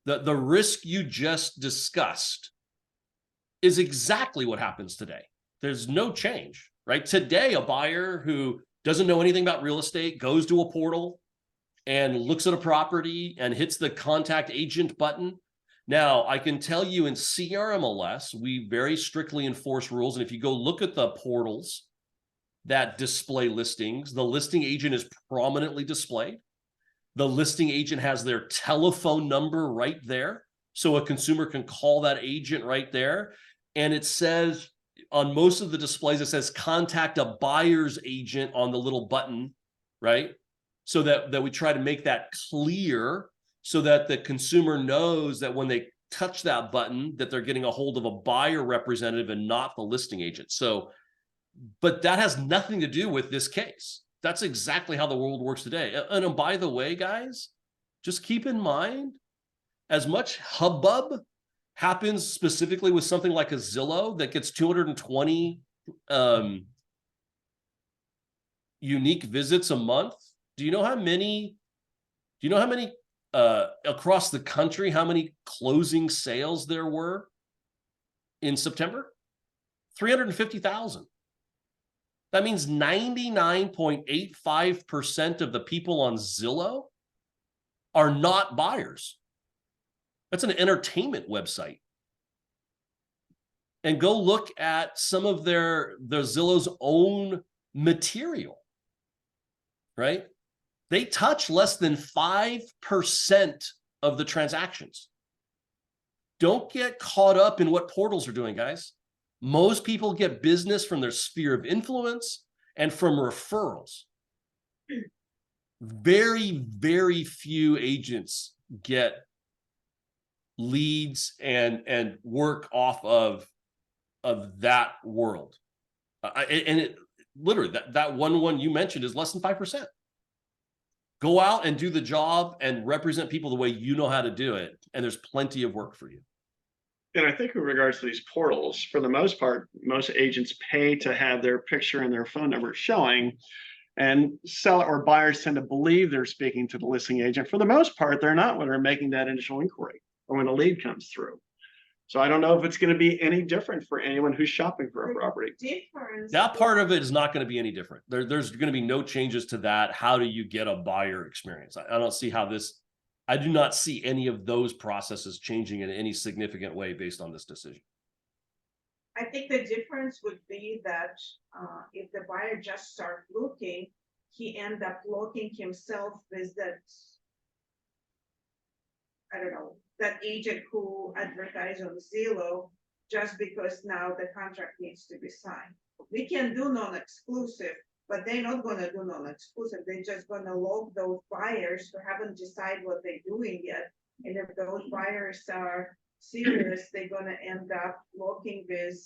The risk you just discussed is exactly what happens today. There's no change, right? Today, a buyer who doesn't know anything about real estate goes to a portal and looks at a property and hits the contact agent button. Now, I can tell you in CRMLS, we very strictly enforce rules. And if you go look at the portals that display listings, the listing agent is prominently displayed. The listing agent has their telephone number right there. So a consumer can call that agent right there. And it says on most of the displays, it says contact a buyer's agent on the little button, right? So that we try to make that clear so that the consumer knows that when they touch that button, that they're getting a hold of a buyer representative and not the listing agent. So, but that has nothing to do with this case. That's exactly how the world works today. And by the way, guys, just keep in mind, as much hubbub happens specifically with something like a Zillow that gets 220 unique visits a month. Do you know how many across the country, how many closing sales there were in September? 350,000. That means 99.85% of the people on Zillow are not buyers. That's an entertainment website. And go look at some of their Zillow's own material, right? They touch less than 5% of the transactions. Don't get caught up in what portals are doing, guys. Most people get business from their sphere of influence and from referrals. Very, very few agents get leads and work off of that world. And it literally, that one you mentioned is less than 5%. Go out and do the job and represent people the way you know how to do it. And there's plenty of work for you. And I think in regards to these portals, for the most part, most agents pay to have their picture and their phone number showing, and seller or buyers tend to believe they're speaking to the listing agent. For the most part, they're not when they're making that initial inquiry or when a lead comes through. So I don't know if it's going to be any different for anyone who's shopping for a property. That part of it is not going to be any different. There's going to be no changes to that. How do you get a buyer experience? I don't see how this, I do not see any of those processes changing in any significant way based on this decision. I think the difference would be that if the buyer just start looking, he end up locking himself with that, I don't know, that agent who advertised on Zillow, just because now the contract needs to be signed. We can do non-exclusive, but they're not gonna do non-exclusive. They're just gonna lock those buyers who haven't decided what they're doing yet. And if those buyers are serious, they're gonna end up working with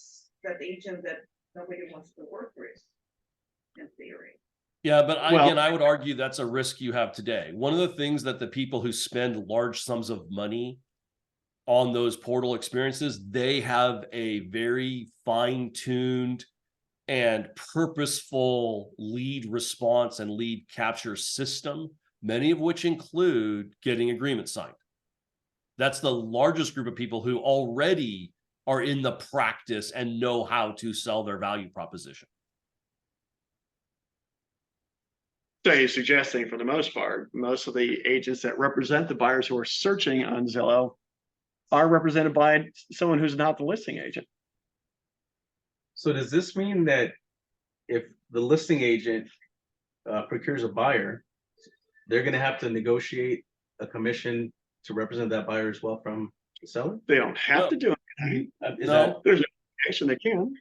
that agent that nobody wants to work with, in theory. Yeah, but again, I would argue that's a risk you have today. One of the things that the people who spend large sums of money on those portal experiences, they have a very fine-tuned and purposeful lead response and lead capture system, many of which include getting agreements signed. That's the largest group of people who already are in the practice and know how to sell their value proposition. So you're suggesting, for the most part, most of the agents that represent the buyers who are searching on Zillow are represented by someone who's not the listing agent. So does this mean that if the listing agent procures a buyer, they're going to have to negotiate a commission to represent that buyer as well from the seller? They don't have to do anything. Is No. that, There's no action they can.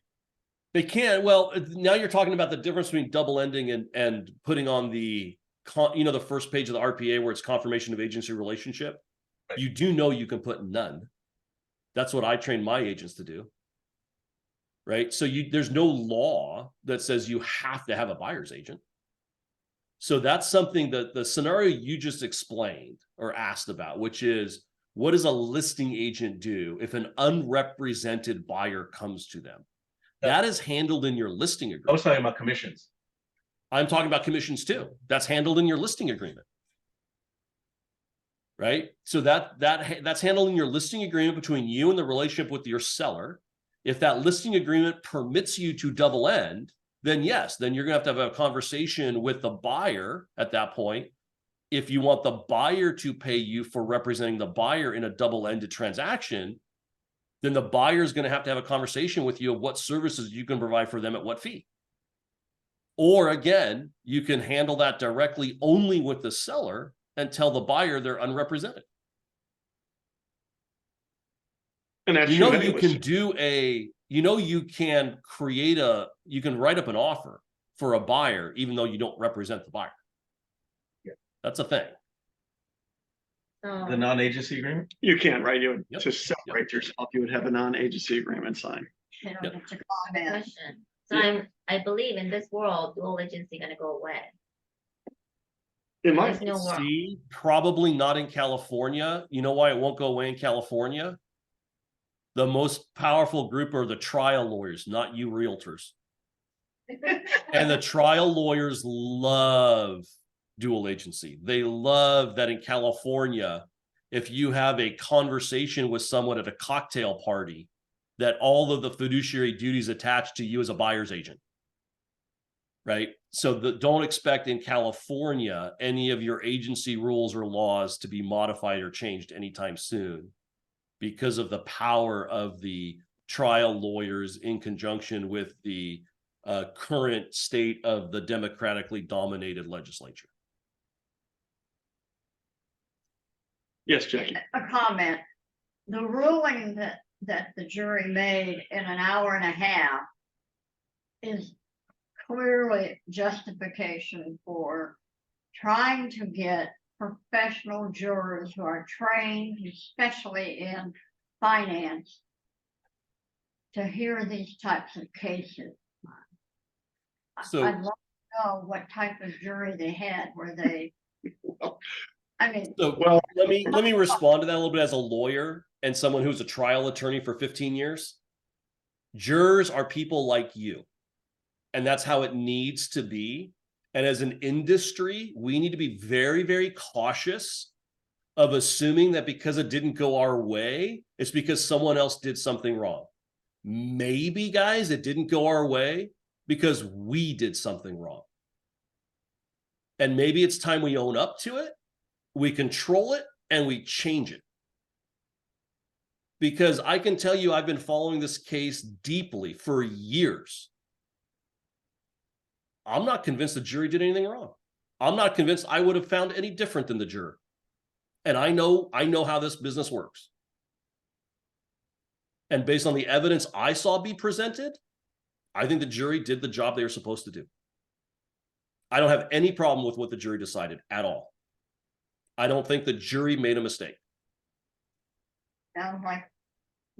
They can. Well, now you're talking about the difference between double ending and putting on the the first page of the RPA where it's confirmation of agency relationship. Right. You do know you can put none. That's what I train my agents to do. Right. So there's no law that says you have to have a buyer's agent. So that's something that the scenario you just explained or asked about, which is, what does a listing agent do if an unrepresented buyer comes to them? That is handled in your listing I was agreement. talking about commissions. I'm talking about commissions too. That's handled in your listing agreement. Right? So that's handled in your listing agreement between you and the relationship with your seller. If that listing agreement permits you to double end, then yes, then you're going to have a conversation with the buyer at that point. If you want the buyer to pay you for representing the buyer in a double-ended transaction, then the buyer is going to have a conversation with you of what services you can provide for them at what fee. Or again, you can handle that directly only with the seller and tell the buyer they're unrepresented. And that's You true know, you anyways. can you can you can write up an offer for a buyer, even though you don't represent the buyer. Yeah. That's a thing. The non-agency agreement? You can't, right? You would, Yep. to separate yourself, you would have a non-agency agreement signed. You know, Yep. it's a comment. Question. So Yeah. I believe in this world, dual agency gonna go away. It might. There's no world. See, probably not in California. You know why it won't go away in California? The most powerful group are the trial lawyers, not you realtors. And the trial lawyers love dual agency. They love that in California, if you have a conversation with someone at a cocktail party, that all of the fiduciary duties attached to you as a buyer's agent. Right? So don't expect in California any of your agency rules or laws to be modified or changed anytime soon because of the power of the trial lawyers in conjunction with the current state of the democratically dominated legislature. Yes, Jackie. A comment. The ruling that the jury made in an hour and a half is clearly justification for trying to get professional jurors who are trained, especially in finance, to hear these types of cases. So- I'd love to know what type of jury they had, where they, I mean, So Well, let me respond to that a little bit as a lawyer and someone who's a trial attorney for 15 years. Jurors are people like you, and that's how it needs to be. And as an industry, we need to be very, very cautious of assuming that because it didn't go our way, it's because someone else did something wrong. Maybe, guys, it didn't go our way because we did something wrong. And maybe it's time we own up to it, we control it, and we change it. Because I can tell you, I've been following this case deeply for years. I'm not convinced the jury did anything wrong. I'm not convinced I would have found any different than the juror. And I know how this business works. And based on the evidence I saw be presented, I think the jury did the job they were supposed to do. I don't have any problem with what the jury decided at all. I don't think the jury made a mistake. sounds like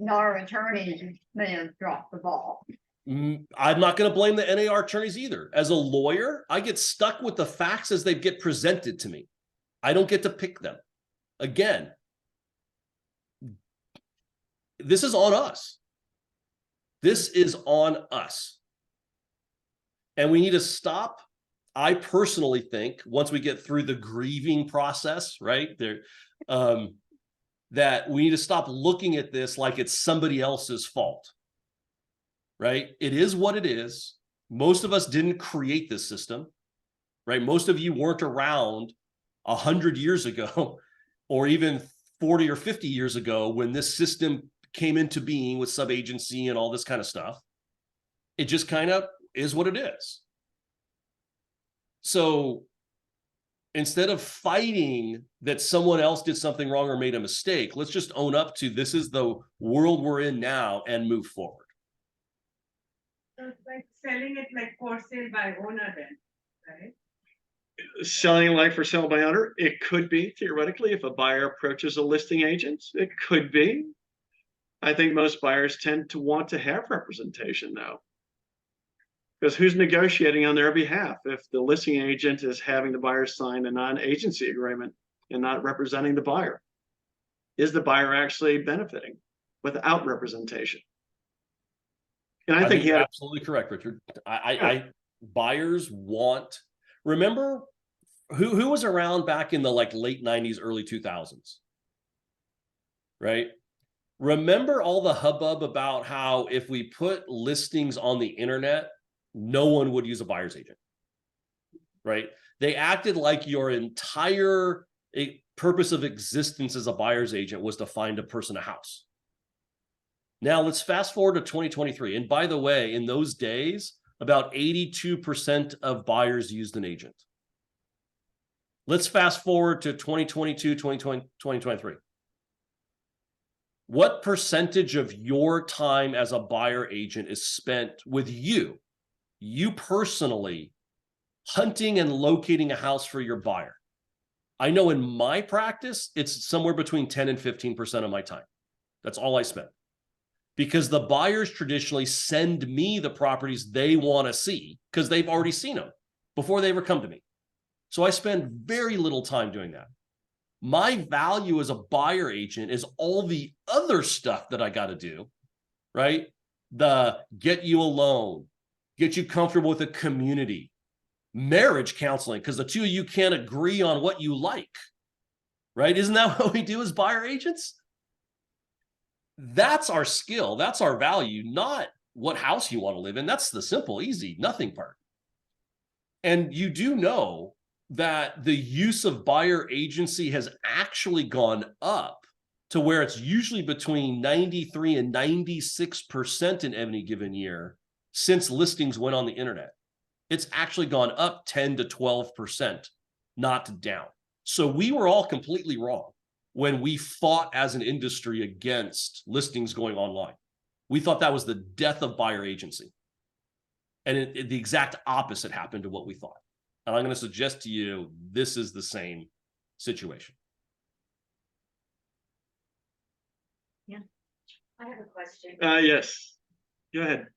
our attorneys may have dropped the ball. I'm not going to blame the NAR attorneys either. As a lawyer, I get stuck with the facts as they get presented to me. I don't get to pick them. Again, this is on us. This is on us. And we need to stop. I personally think once we get through the grieving process, right there, that we need to stop looking at this like it's somebody else's fault. Right? It is what it is. Most of us didn't create this system, right? Most of you weren't around 100 years ago, or even 40 or 50 years ago when this system came into being with sub-agency and all this kind of stuff. It just kind of is what it is. So instead of fighting that someone else did something wrong or made a mistake, let's just own up to this is the world we're in now and move forward. So it's like selling it like for sale by owner then, right? Selling like for sale by owner, it could be theoretically if a buyer approaches a listing agent, it could be. I think most buyers tend to want to have representation though. Because who's negotiating on their behalf if the listing agent is having the buyer sign a non-agency agreement and not representing the buyer? Is the buyer actually benefiting without representation? And I think you're he had absolutely correct, Richard. Buyers want. Remember who was around back in the like late 90s, early 2000s, right? Remember all the hubbub about how if we put listings on the internet, no one would use a buyer's agent, right? They acted like your entire purpose of existence as a buyer's agent was to find a person a house. Now let's fast forward to 2023. And by the way, in those days, about 82% of buyers used an agent. Let's fast forward to 2022, 2020, 2023. What percentage of your time as a buyer agent is spent with you personally, hunting and locating a house for your buyer? I know in my practice, it's somewhere between 10 and 15% of my time. That's all I spend. Because the buyers traditionally send me the properties they want to see because they've already seen them before they ever come to me. So I spend very little time doing that. My value as a buyer agent is all the other stuff that I got to do, right? The get you a loan, get you comfortable with a community, marriage counseling, because the two of you can't agree on what you like, right? Isn't that what we do as buyer agents? That's our skill. That's our value, not what house you want to live in. That's the simple, easy, nothing part. And you do know that the use of buyer agency has actually gone up to where it's usually between 93 and 96% in any given year since listings went on the internet. It's actually gone up 10 to 12%, not down. So we were all completely wrong when we fought as an industry against listings going online. We thought that was the death of buyer agency. And the exact opposite happened to what we thought. And I'm going to suggest to you, this is the same situation. I have a question. yes. Go ahead.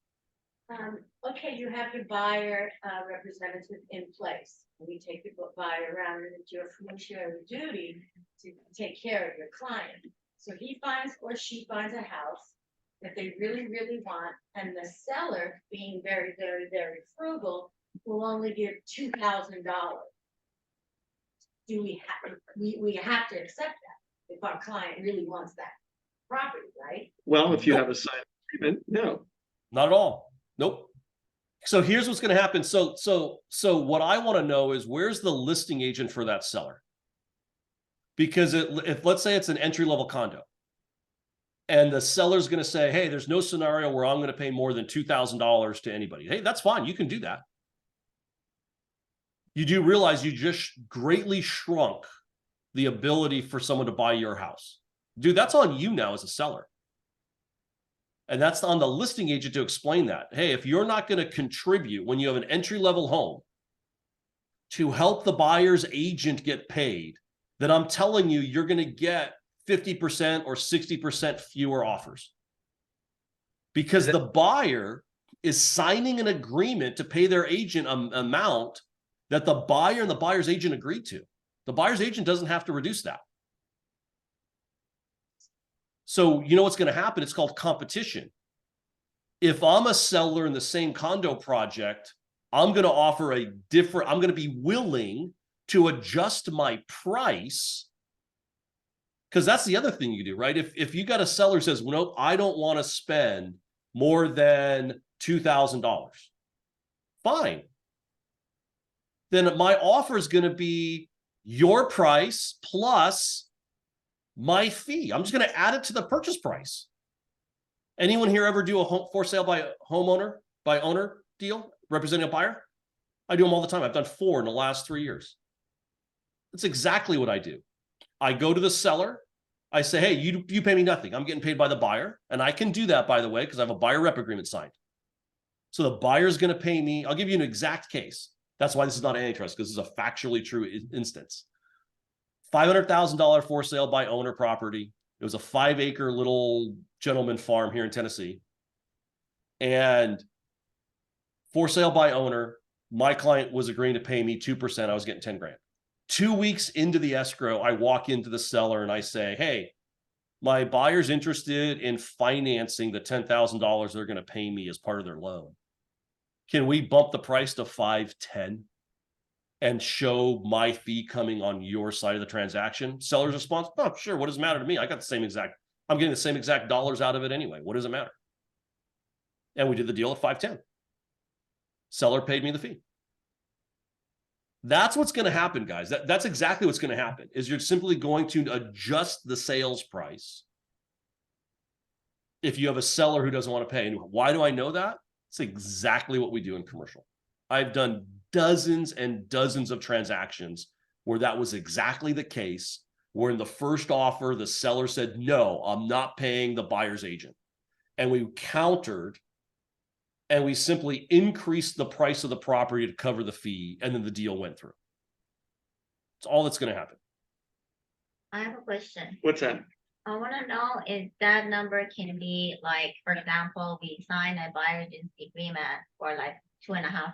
Okay, you have your buyer representative in place. We take the buyer around, and it's your fiduciary duty to take care of your client. So he finds or she finds a house that they really, really want, and the seller, being very, very, very frugal, will only give $2,000. Do we have to accept that if our client really wants that property, right? Well, if you have a signed agreement, no. Not at all. Nope. So here's what's going to happen. So what I want to know is where's the listing agent for that seller? Because if let's say it's an entry-level condo and the seller's going to say, hey, there's no scenario where I'm going to pay more than $2,000 to anybody. Hey, that's fine. You can do that. You do realize you just greatly shrunk the ability for someone to buy your house. Dude, that's on you now as a seller. And that's on the listing agent to explain that. Hey, if you're not going to contribute when you have an entry-level home to help the buyer's agent get paid, then I'm telling you, you're going to get 50% or 60% fewer offers. Because the buyer is signing an agreement to pay their agent an amount that the buyer and the buyer's agent agreed to. The buyer's agent doesn't have to reduce that. So you know what's going to happen? It's called competition. If I'm a seller in the same condo project, I'm going to offer I'm going to be willing to adjust my price, because that's the other thing you do, right? If you got a seller who says, well, nope, I don't want to spend more than $2,000, fine. Then my offer is going to be your price plus my fee. I'm just going to add it to the purchase price. Anyone here ever do a home for sale by owner deal representing a buyer? I do them all the time. I've done 4 in the last 3 years. That's exactly what I do. I go to the seller. I say, hey, you pay me nothing. I'm getting paid by the buyer. And I can do that, by the way, because I have a buyer rep agreement signed. So the buyer's going to pay me. I'll give you an exact case. That's why this is not antitrust, because this is a factually true instance. $500,000 for sale by owner property. It was a 5-acre little gentleman farm here in Tennessee. And for sale by owner, my client was agreeing to pay me 2%. I was getting 10 grand. 2 weeks into the escrow, I walk into the seller and I say, hey, my buyer's interested in financing the $10,000 they're going to pay me as part of their loan. Can we bump the price to $510 and show my fee coming on your side of the transaction? Seller's response, oh, sure. What does it matter to me? I got the same exact, I'm getting the same exact dollars out of it anyway. What does it matter? And we did the deal at $510. Seller paid me the fee. That's what's going to happen, guys. That's exactly what's going to happen, is you're simply going to adjust the sales price if you have a seller who doesn't want to pay. And why do I know that? It's exactly what we do in commercial. I've done dozens and dozens of transactions where that was exactly the case, where in the first offer, the seller said, no, I'm not paying the buyer's agent. And we countered, and we simply increased the price of the property to cover the fee, and then the deal went through. It's all that's going to happen. I have a question. What's that? I want to know if that number can be like, for example, we sign a buyer agency agreement for like 2.5%.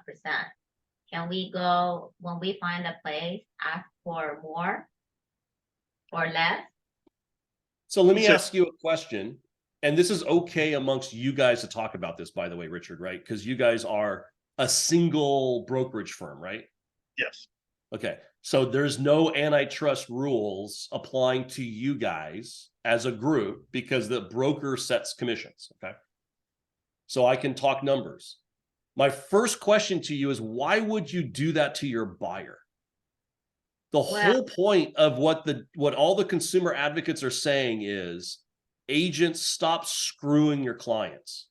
Can we go, when we find a place, ask for more or less? So let me ask you a question. And this is okay amongst you guys to talk about this, by the way, Richard, right? Because you guys are a single brokerage firm, right? Yes. Okay. So there's no antitrust rules applying to you guys as a group, because the broker sets commissions. Okay. So I can talk numbers. My first question to you is, why would you do that to your buyer? The whole point of what all the consumer advocates are saying is, agents, stop screwing your clients.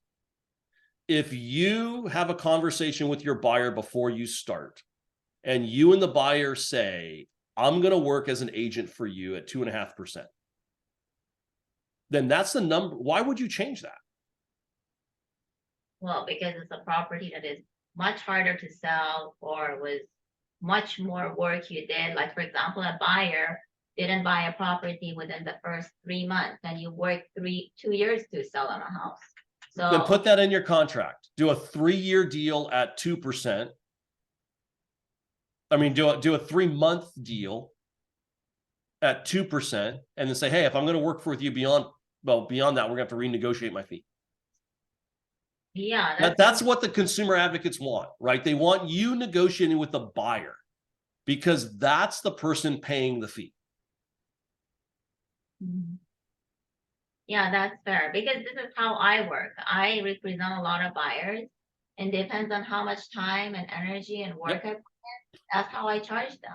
If you have a conversation with your buyer before you start, and you and the buyer say, I'm going to work as an agent for you at 2.5%, then that's the number. Why would you change that? Well, because it's a property that is much harder to sell, or was much more work you did. Like, for example, a buyer didn't buy a property within the first 3 months, and you worked 2 years to sell on a house. So then put that in your contract. Do a 3-year deal at 2%. I mean, do a 3-month deal at 2%, and then say, hey, if I'm going to work with you beyond that, we're going to have to renegotiate my fee. yeah, That's what the consumer advocates want, right? They want you negotiating with the buyer, because that's the person paying the fee. yeah, that's fair, because this is how I work. I represent a lot of buyers, and depends on how much time and energy and work I put in, that's how I charge them.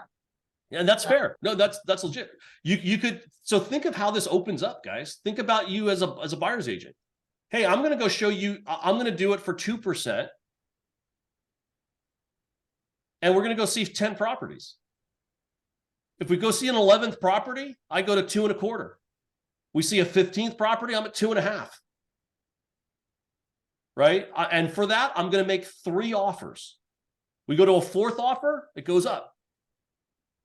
And that's fair. No, that's legit. You could, so think of how this opens up, guys. Think about you as a buyer's agent. Hey, I'm going to go show you, I'm going to do it for 2%. And we're going to go see 10 properties. If we go see an 11th property, I go to 2.25. We see a 15th property, I'm at 2.5. Right? And for that, I'm going to make 3 offers. We go to a 4th offer, it goes up.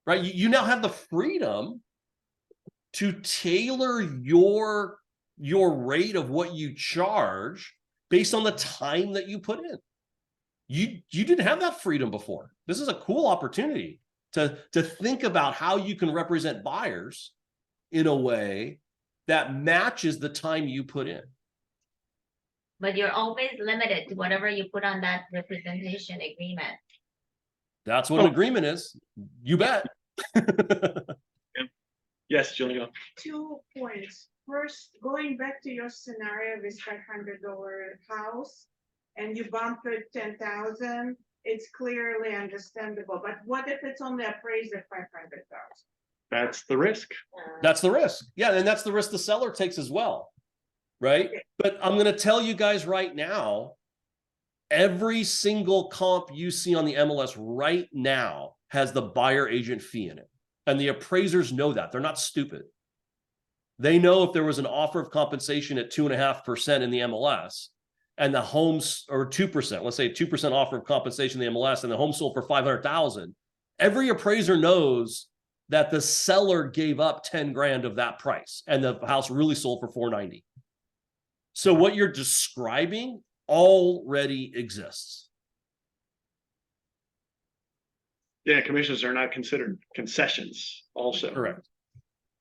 Right? You now have the freedom to tailor your rate of what you charge based on the time that you put in. You didn't have that freedom before. This is a cool opportunity to think about how you can represent buyers in a way that matches the time you put in. But you're always limited to whatever you put on that representation agreement. That's what an agreement is. You bet. Yes, Julia. 2 points. First, going back to your scenario with $500 house, and you bump it 10,000, it's clearly understandable. But what if it's only appraised at 500,000? That's the risk. That's the risk. Yeah, and that's the risk the seller takes as well. Right? But I'm going to tell you guys right now, every single comp you see on the MLS right now has the buyer agent fee in it. And the appraisers know that. They're not stupid. They know if there was an offer of compensation at 2.5% in the MLS and the homes, or 2%, let's say 2% offer of compensation in the MLS and the home sold for 500,000, every appraiser knows that the seller gave up 10 grand of that price and the house really sold for 490. So what you're describing already exists. Yeah, commissions are not considered concessions also. Correct.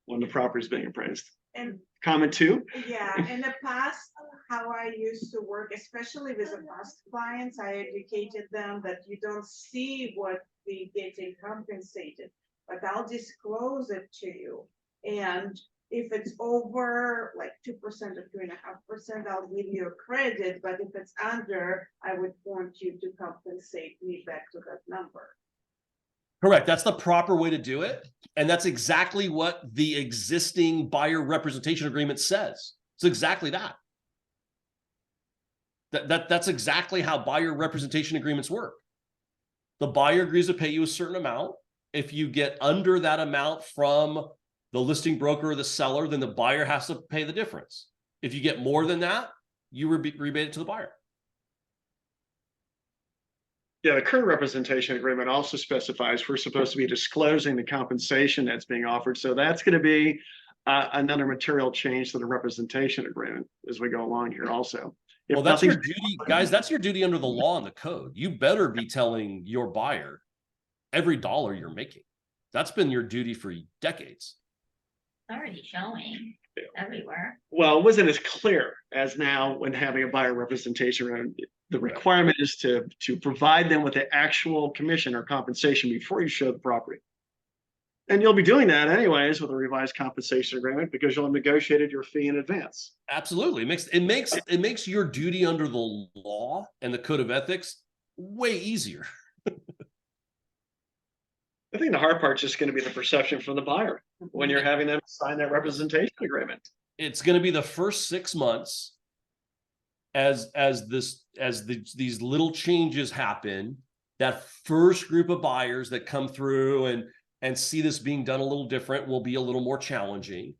When the property is being appraised. And Comment two? yeah, in the past, how I used to work, especially with the past clients, I educated them that you don't see what they getting compensated, but I'll disclose it to you. And if it's over like 2% or 2.5%, I'll give you a credit, but if it's under, I would want you to compensate me back to that number. Correct. That's the proper way to do it. And that's exactly what the existing buyer representation agreement says. It's exactly that. That's exactly how buyer representation agreements work. The buyer agrees to pay you a certain amount. If you get under that amount from the listing broker or the seller, then the buyer has to pay the difference. If you get more than that, you rebate it to the buyer. Yeah, the current representation agreement also specifies we're supposed to be disclosing the compensation that's being offered. So that's going to be another material change to the representation agreement as we go along here also. Well, that's your duty, guys. That's your duty under the law and the code. You better be telling your buyer every dollar you're making. That's been your duty for decades. It's already showing everywhere. Well, it wasn't as clear as now when having a buyer representation agreement. The requirement is to provide them with the actual commission or compensation before you show the property. And you'll be doing that anyways with a revised compensation agreement because you'll have negotiated your fee in advance. Absolutely. It makes your duty under the law and the code of ethics way easier. I think the hard part is just going to be the perception from the buyer when you're having them sign that representation agreement. It's going to be the first 6 months as these little changes happen. That first group of buyers that come through and see this being done a little different will be a little more challenging.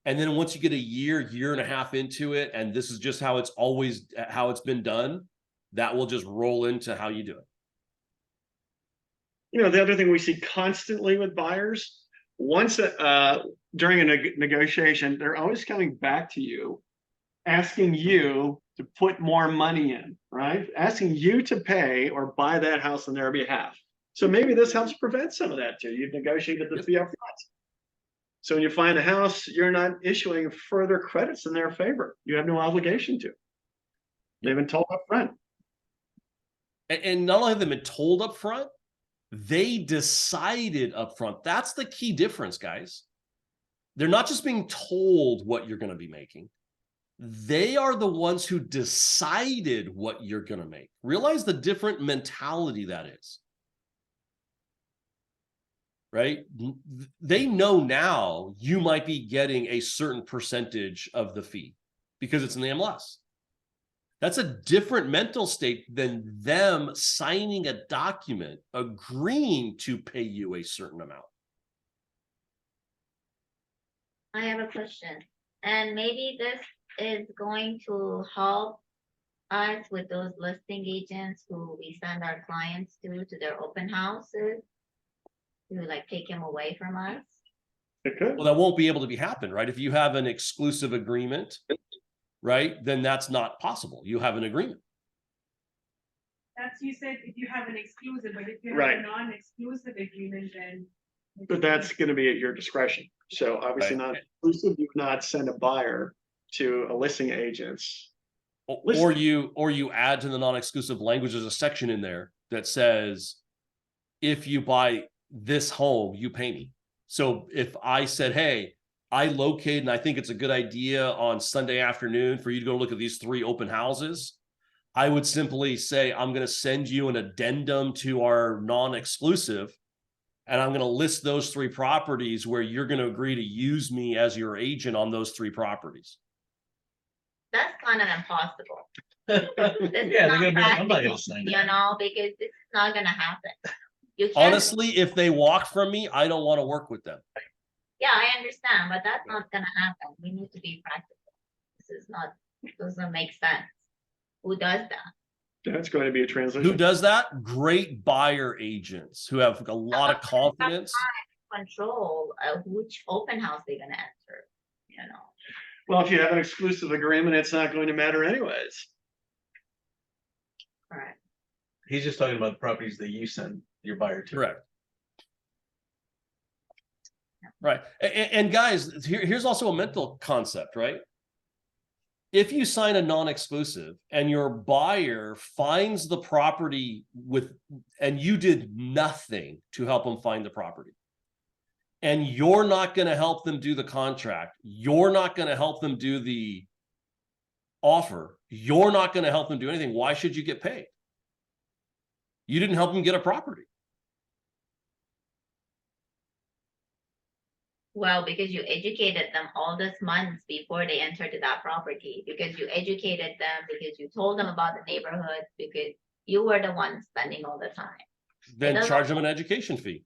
And then once you get a year and a half into it, and this is just how it's been done, that will just roll into how you do it. You know, the other thing we see constantly with buyers, once during a negotiation, they're always coming back to you, asking you to put more money in, right? Asking you to pay or buy that house on their behalf. So maybe this helps prevent some of that too. You've negotiated the fee up front. So when you find a house, you're not issuing further credits in their favor. You have no obligation to. They've been told up front. And not only have they been told up front, they decided up front. That's the key difference, guys. They're not just being told what you're going to be making. They are the ones who decided what you're going to make. Realize the different mentality that is. Right? They know now you might be getting a certain percentage of the fee because it's in the MLS. That's a different mental state than them signing a document agreeing to pay you a certain amount. I have a question, and maybe this is going to help us with those listing agents who we send our clients to their open houses to like take them away from us. It could. Well, that won't be able to be happen, right? If you have an exclusive agreement, right, then that's not possible. You have an agreement. That's, you said if you have an exclusive, but if you have Right. a non-exclusive agreement, then. But that's going to be at your discretion. So obviously Right. not exclusive, you would not send a buyer to a listing agent's. Or you add to the non-exclusive language, there's a section in there that says, if you buy this home, you pay me. So if I said, hey, I locate and I think it's a good idea on Sunday afternoon for you to go look at these 3 open houses, I would simply say, I'm going to send you an addendum to our non-exclusive, and I'm going to list those 3 properties where you're going to agree to use me as your agent on those 3 properties. That's kind of impossible. Yeah, they're gonna be like, I'm not gonna practical, sign you that. know, because it's not gonna happen. You can't, Honestly, if they walk from me, I don't want to work with them. yeah, I understand, but that's not gonna happen. We need to be practical. This is not, doesn't make sense. Who does that? That's going to be a Who transition. does that? Great buyer agents who have a lot of confidence. Control which open house they're gonna enter, you know? Well, if you have an exclusive agreement, it's not going to matter anyways. Correct. He's just talking about the properties that you send your buyer to. Correct. Right. And guys, here's also a mental concept, right? If you sign a non-exclusive and your buyer finds the property and you did nothing to help them find the property, and you're not going to help them do the contract, you're not going to help them do the offer, you're not going to help them do anything, why should you get paid? You didn't help them get a property. Well, because you educated them all these months before they entered that property, because you educated them, because you told them about the neighborhood, because you were the one spending all the time. Then charge them an education fee.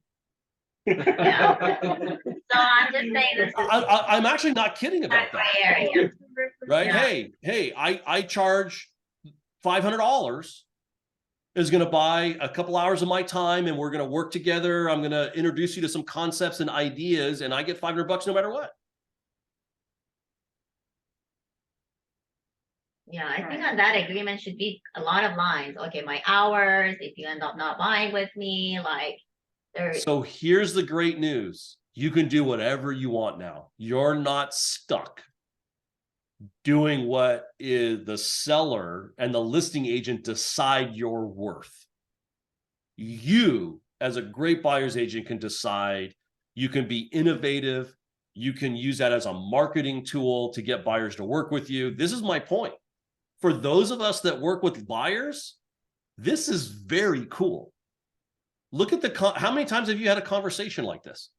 Yeah. So I'm just saying this is I'm actually not kidding about my that. area. Right? Yeah. Hey, I charge $500 is going to buy a couple hours of my time and we're going to work together. I'm going to introduce you to some concepts and ideas and I get $500 no matter what. Yeah, I think on that agreement should be a lot of lines. Okay, my hours, if you end up not buying with me, like there's So here's the great news. You can do whatever you want now. You're not stuck doing what is the seller and the listing agent decide your worth. You, as a great buyer's agent, can decide. You can be innovative. You can use that as a marketing tool to get buyers to work with you. This is my point. For those of us that work with buyers, this is very cool. Look at how many times have you had a conversation like this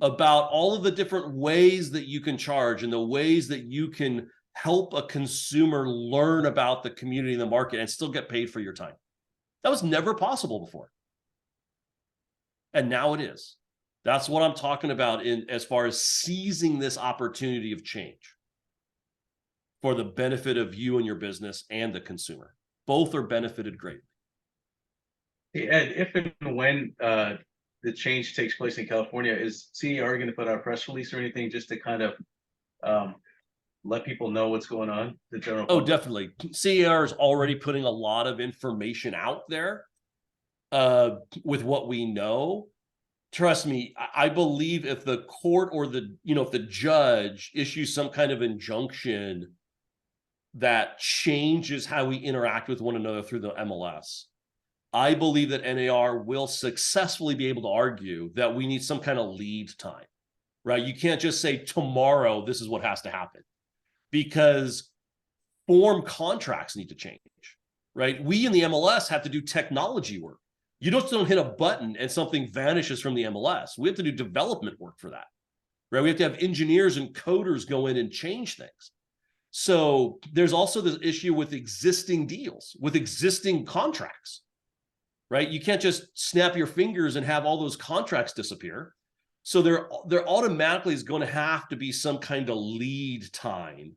about all of the different ways that you can charge and the ways that you can help a consumer learn about the community and the market and still get paid for your time? That was never possible before. And now it is. That's what I'm talking about as far as seizing this opportunity of change for the benefit of you and your business and the consumer. Both are benefited greatly. Hey, Ed, if and when the change takes place in California, is CER going to put out a press release or anything just to kind of let people know what's going on? The general Oh, public? definitely. CER is already putting a lot of information out there with what we know. Trust me, I believe if the court or if the judge issues some kind of injunction that changes how we interact with one another through the MLS, I believe that NAR will successfully be able to argue that we need some kind of lead time, right? You can't just say tomorrow, this is what has to happen, because form contracts need to change, right? We in the MLS have to do technology work. You just don't hit a button and something vanishes from the MLS. We have to do development work for that, right? We have to have engineers and coders go in and change things. So there's also this issue with existing deals, with existing contracts, right? You can't just snap your fingers and have all those contracts disappear. So there automatically is going to have to be some kind of lead time.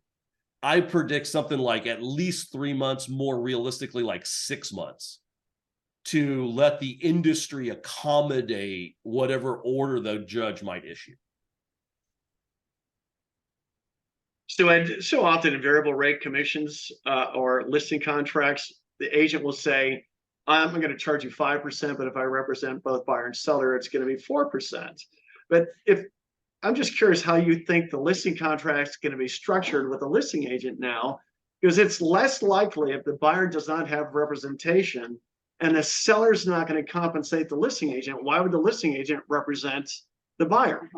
I predict something like at least 3 months, more realistically like 6 months, to let the industry accommodate whatever order the judge might issue. So, Ed, so often in variable rate commissions or listing contracts, the agent will say, I'm going to charge you 5%, but if I represent both buyer and seller, it's going to be 4%. But I'm just curious how you think the listing contract is going to be structured with a listing agent now, because it's less likely if the buyer does not have representation and the seller's not going to compensate the listing agent. Why would the listing agent represent the buyer?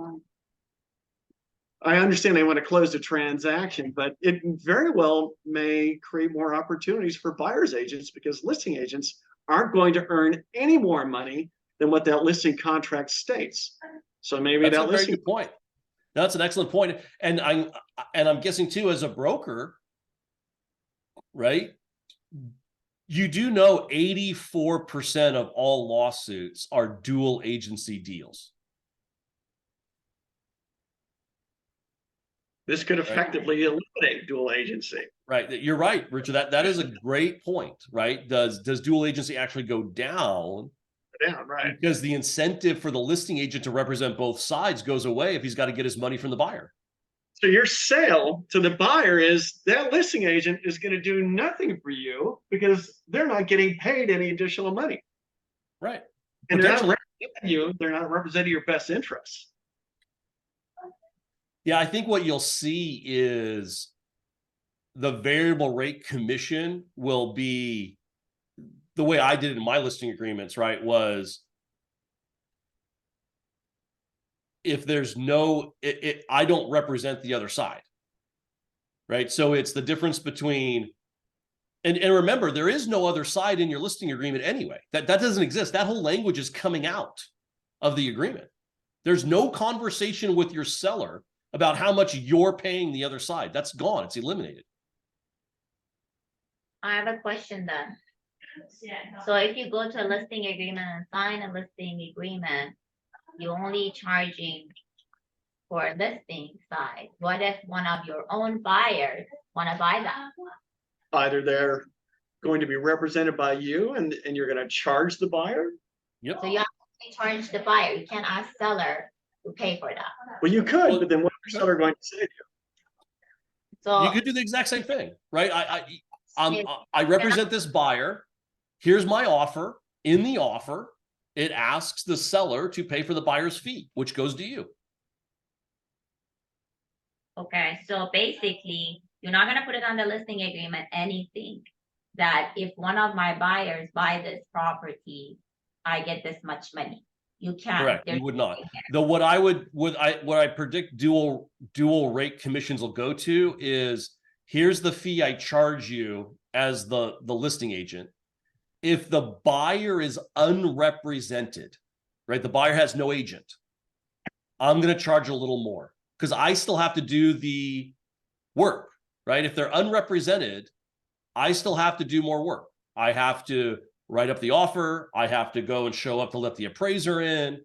I understand they want to close the transaction, but it very well may create more opportunities for buyer's agents because listing agents aren't going to earn any more money than what that listing contract states. So maybe that's that a very listing good point. That's an excellent point. And I'm guessing too, as a broker, right? You do know 84% of all lawsuits are dual agency deals. This could effectively eliminate dual agency. Right. You're right, Richard. That is a great point, right? Does dual agency actually go down? Down, right. Because the incentive for the listing agent to represent both sides goes away if he's got to get his money from the buyer. So your sale to the buyer is that listing agent is going to do nothing for you because they're not getting paid any additional money. Right. And they're not Potentially. representing you, they're not representing your best interests. Yeah, I think what you'll see is the variable rate commission will be the way I did it in my listing agreements, right? Was if there's no, I don't represent the other side, right? So it's the difference between, and remember, there is no other side in your listing agreement anyway. That doesn't exist. That whole language is coming out of the agreement. There's no conversation with your seller about how much you're paying the other side. That's gone. It's eliminated. I have a question then. So if you go to a listing agreement and sign a listing agreement, you're only charging for a listing side. What if one of your own buyers want to buy that? Either they're going to be represented by you and you're going to charge the buyer. Yep. So you have to charge the buyer. You can't ask seller to pay for that. Well, you could, but then what is your seller going to say to you? So You could do the exact same thing, right? I represent this buyer. Here's my offer. In the offer, it asks the seller to pay for the buyer's fee, which goes to you. okay, so basically, you're not gonna put it on the listing agreement, anything that if one of my buyers buy this property, I get this much money. You can't. Correct. There's You would not. What I predict dual rate commissions will go to is here's the fee I charge you as the listing agent. If the buyer is unrepresented, right? The buyer has no agent. I'm going to charge a little more because I still have to do the work, right? If they're unrepresented, I still have to do more work. I have to write up the offer. I have to go and show up to let the appraiser in.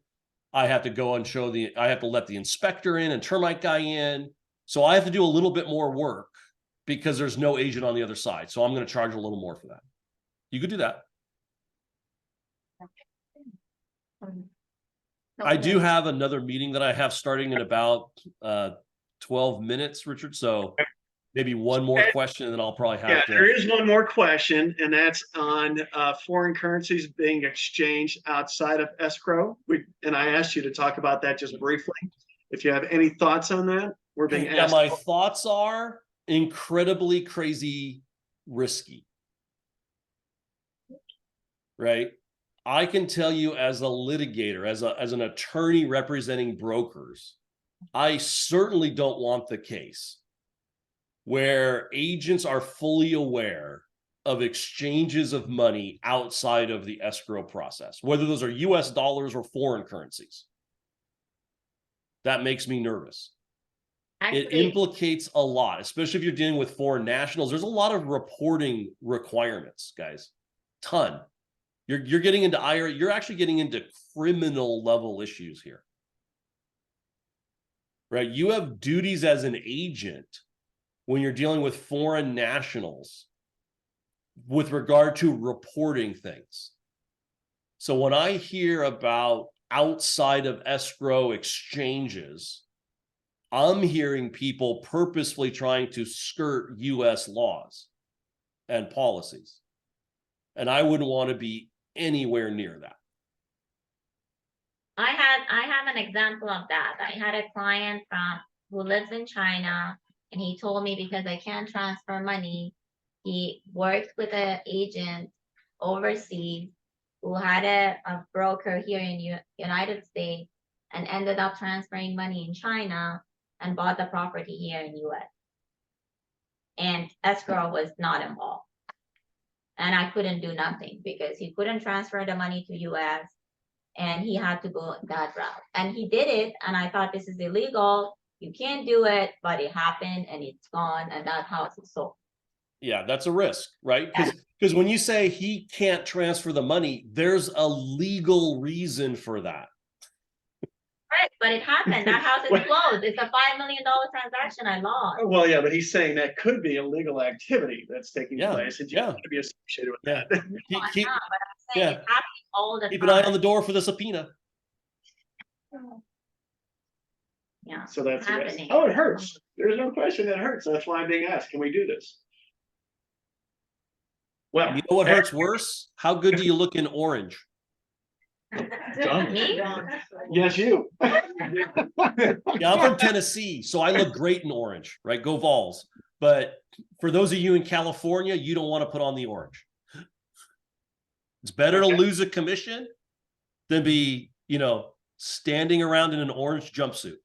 I have to go and I have to let the inspector in and termite guy in. So I have to do a little bit more work because there's no agent on the other side. So I'm going to charge a little more for that. You could do that. I do have another meeting that I have starting in about 12 minutes, Richard. So maybe one more question and then I'll probably have to. There is one more question, and that's on foreign currencies being exchanged outside of escrow. And I asked you to talk about that just briefly. If you have any thoughts on that, we're being asked. My thoughts are incredibly crazy risky. Right? I can tell you as a litigator, as an attorney representing brokers, I certainly don't want the case where agents are fully aware of exchanges of money outside of the escrow process, whether those are US dollars or foreign currencies. That makes me nervous. It implicates a lot, especially if you're dealing with foreign nationals. There's a lot of reporting requirements, guys. Ton. You're getting into IRA, you're actually getting into criminal level issues here. Right? You have duties as an agent when you're dealing with foreign nationals with regard to reporting things. So when I hear about outside of escrow exchanges, I'm hearing people purposefully trying to skirt US laws and policies. And I wouldn't want to be anywhere near that. I have an example of that. I had a client who lives in China, and he told me because I can't transfer money, he worked with an agent overseas who had a broker here in United States and ended up transferring money in China and bought the property here in US. And escrow was not involved. And I couldn't do nothing because he couldn't transfer the money to US and he had to go that route. And he did it, and I thought this is illegal. You can't do it, but it happened and it's gone, and that house is sold. Yeah, that's a risk, right? Because when you say he can't transfer the money, there's a legal reason for that. Right, but it happened. That house is closed. It's a $5 million transaction I lost. Well, yeah, but he's saying that could be illegal activity that's taking Yeah, place, and you yeah. have to be associated with Yeah. that. No, I'm Keep, not, but I'm saying yeah. it's happening all the keep time. an eye on the door for the subpoena. Yeah. So that's the risk. happening. Oh, it hurts. There's no question that hurts. That's why I'm being asked, can we do this? Well, You know what hurts worse? How good do you look in orange? Done. Me? yes, you. Yeah, I'm from Tennessee, so I look great in orange, right? Go Vols. But for those of you in California, you don't want to put on the orange. It's better to lose a commission than be, standing around in an orange jumpsuit.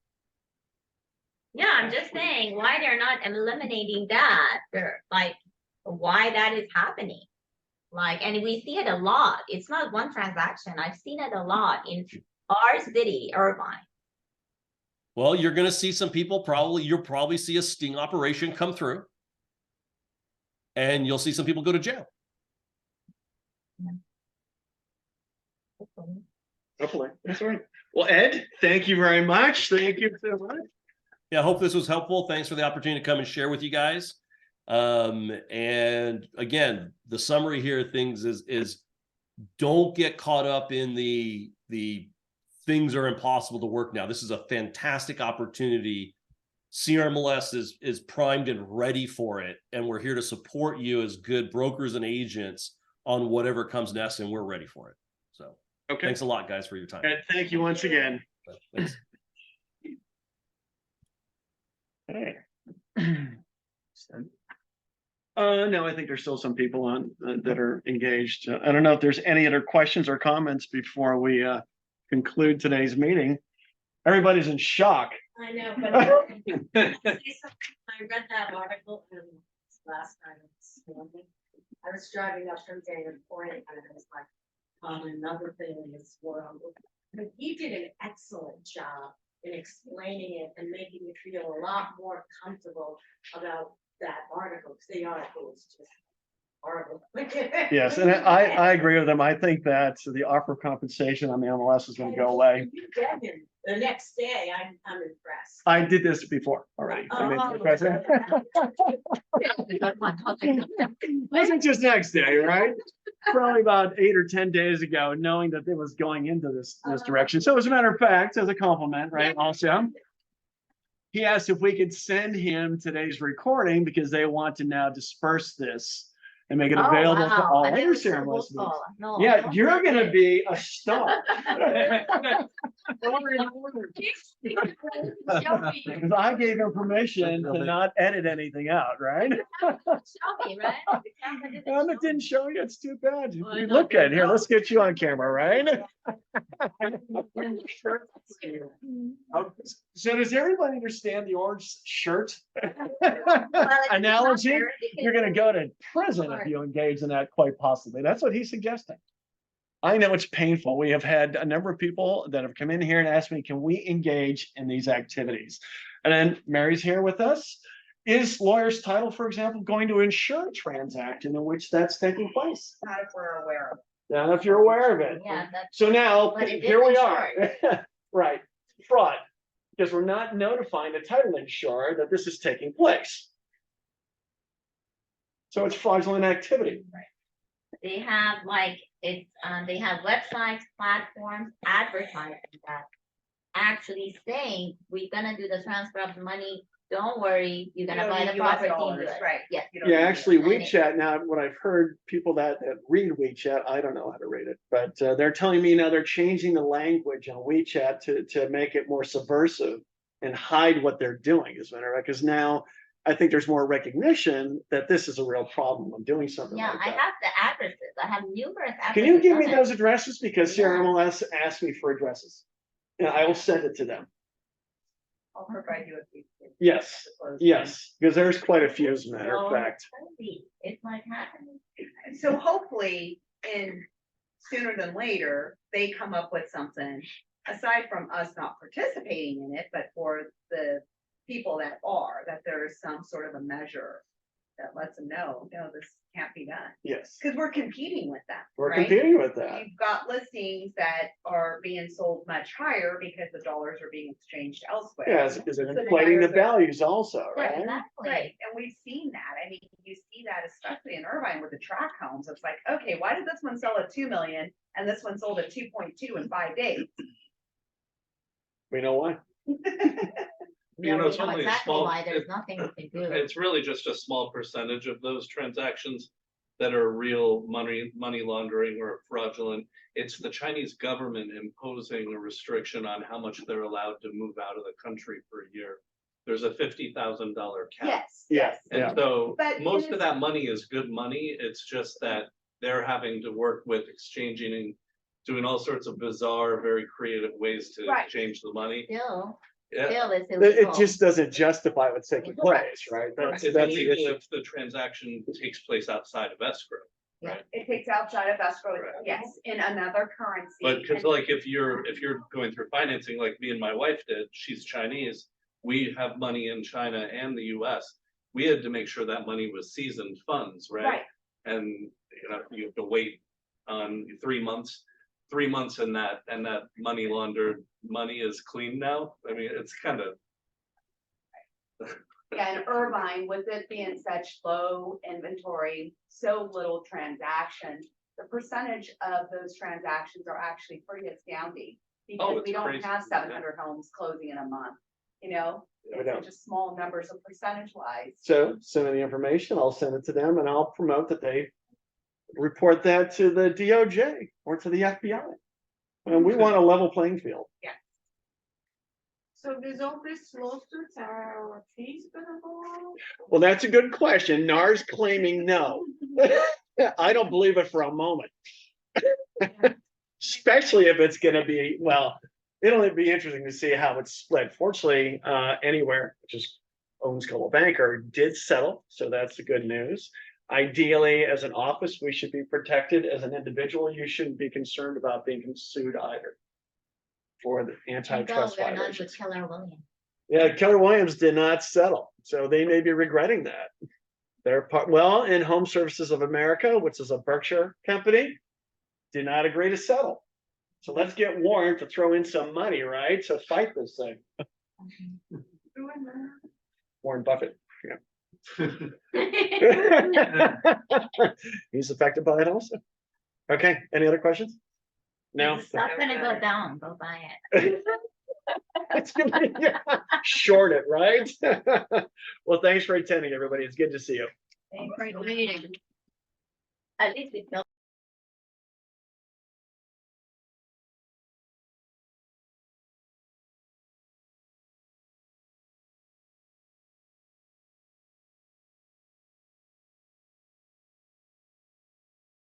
Yeah, I'm just saying why they're not eliminating that. They're like, why that is happening. Like, and we see it a lot. It's not one transaction. I've seen it a lot in our city, Irvine. Well, you're going to see some people you'll probably see a sting operation come through. And you'll see some people go to jail. Hopefully. That's right. Well, Ed, thank you very much. Thank you so much. Yeah, I hope this was helpful. Thanks for the opportunity to come and share with you guys. And again, the summary here of things is don't get caught up in the things are impossible to work now. This is a fantastic opportunity. CRMLS is primed and ready for it. And we're here to support you as good brokers and agents on whatever comes next, and we're ready for it. So thanks a lot, guys, for your time. Ed, thank you once again. Thanks. All right. No, I think there's still some people on that are engaged. I don't know if there's any other questions or comments before we conclude today's meeting. Everybody's in shock. I know, but I read that article last night this morning. I was driving up from Dana Point and I was like, another thing in this world. But he did an excellent job in explaining it and making me feel a lot more comfortable about that article, because the article was just horrible. Yes, and I agree with them. I think that the offer of compensation on the MLS is going to go away. You get him the next day, I'm impressed. I did this before already. Wasn't just next day, right? Probably about 8 or 10 days ago, knowing that it was going into this direction. So as a matter of fact, as a compliment, right? Also, he asked if we could send him today's recording because they want to now disperse this and make it available to all other ceremonies. Yeah, you're going to be a star. Because I gave him permission to not edit anything out, right? Show me, right? Well, it didn't show you. It's too bad. You look good. Here, let's get you on camera, right? So does everybody understand the orange shirt analogy? You're going to go to prison if you engage in that, quite possibly. That's what he's suggesting. I know it's painful. We have had a number of people that have come in here and asked me, can we engage in these activities? And then Mary's here with us. Is lawyer's title, for example, going to ensure a transaction in which that's taking place? Not if we're aware of it. Now, if you're aware of it. Yeah, So now, But it here we is are. Right, fraud. Because we're not notifying the title insurer that this is taking place. So it's fraudulent activity. they have like, they have websites, platforms, advertising that actually saying, we're gonna do the transfer of the money. Don't worry, you're gonna buy the property. Right. Yes. Yeah, actually, And it- WeChat, now, what I've heard, people that read WeChat, I don't know how to read it, but they're telling me now they're changing the language on WeChat to make it more subversive and hide what they're doing, as a matter of fact, because now I think there's more recognition that this is a real problem of doing something Yeah, like I that. have the addresses. I have numerous addresses. Can you give me on it. those addresses? Because Yeah. CRMLS asked me for addresses. And I will send it to them. I'll provide you with. Yes, yes, because there's quite a few, as a matter of So fact. crazy. It's like happening. So hopefully, sooner than later, they come up with something, aside from us not participating in it, but for the people that are, that there is some sort of a measure that lets them know, no, this can't be done. Yes, Cause we're competing with them. we're right? competing with that. You've got listings that are being sold much higher because the dollars are being exchanged elsewhere. Yes, because So they're the inflating the buyers are- values also, right? Exactly. Right, and we've seen that. I mean, you see that especially in Irvine with the track homes. It's like, okay, why did this one sell at 2 million and this one sold at 2.2 in 5 days? We know why. Yeah, know, we it's know only a exactly small- why, there's nothing we can do. It's really just a small percentage of those transactions that are real money laundering or fraudulent. It's the Chinese government imposing a restriction on how much they're allowed to move out of the country for a year. There's a $50,000 cap. Yes, Yeah, yes. yeah. And so But most it of that money is good money. It's just that they're having to work with exchanging and doing all sorts of bizarre, very creative ways to Right. exchange the money. Still, Yeah. still it's It illegal. just doesn't justify what's taking place, right? That's, It's that's the illegal issue. if the transaction takes place outside of escrow. It takes outside of escrow, Right. yes, in another currency. But because And- like if you're going through financing like me and my wife did, she's Chinese, we have money in China and the US. We had to make sure that money was seasoned funds, right? Right, And you have to wait on 3 months. 3 months and that money laundered money is clean now. I mean, it's kind of. yeah, and Irvine, with it being such low inventory, so little transaction, the percentage of those transactions are actually pretty astounding. Because it's we don't crazy, have yeah. 700 homes closing in a month, you know? We It's don't. just small numbers of percentage wise. So send me the information, I'll send it to them and I'll promote that they report that to the DOJ or to the FBI. And we want a level playing field. So these all these lawsuits are fees gonna go on? Well, that's a good question. NAR's claiming no. I don't believe it for a moment. Especially if it's gonna be, well, it'll be interesting to see how it's split. Fortunately, Anywhere, which is owns Coldwell Banker, did settle, so that's the good news. Ideally, as an office, we should be protected. As an individual, you shouldn't be concerned about being sued either for the Thank antitrust God we're not violations. with Keller Williams. Yeah, Keller Williams did not settle, so they may be regretting that. They're part, well, in Home Services of America, which is a Berkshire company, did not agree to settle. So let's get Warren to throw in some money, right, to fight this thing. Doing that? Warren Buffett, yeah. He's affected by it also. Okay, any other questions? No? It's not gonna go down, go buy it. It's gonna be- yeah, short it, right? Well, thanks for attending, everybody. It's good to see you. Great meeting. At least we feel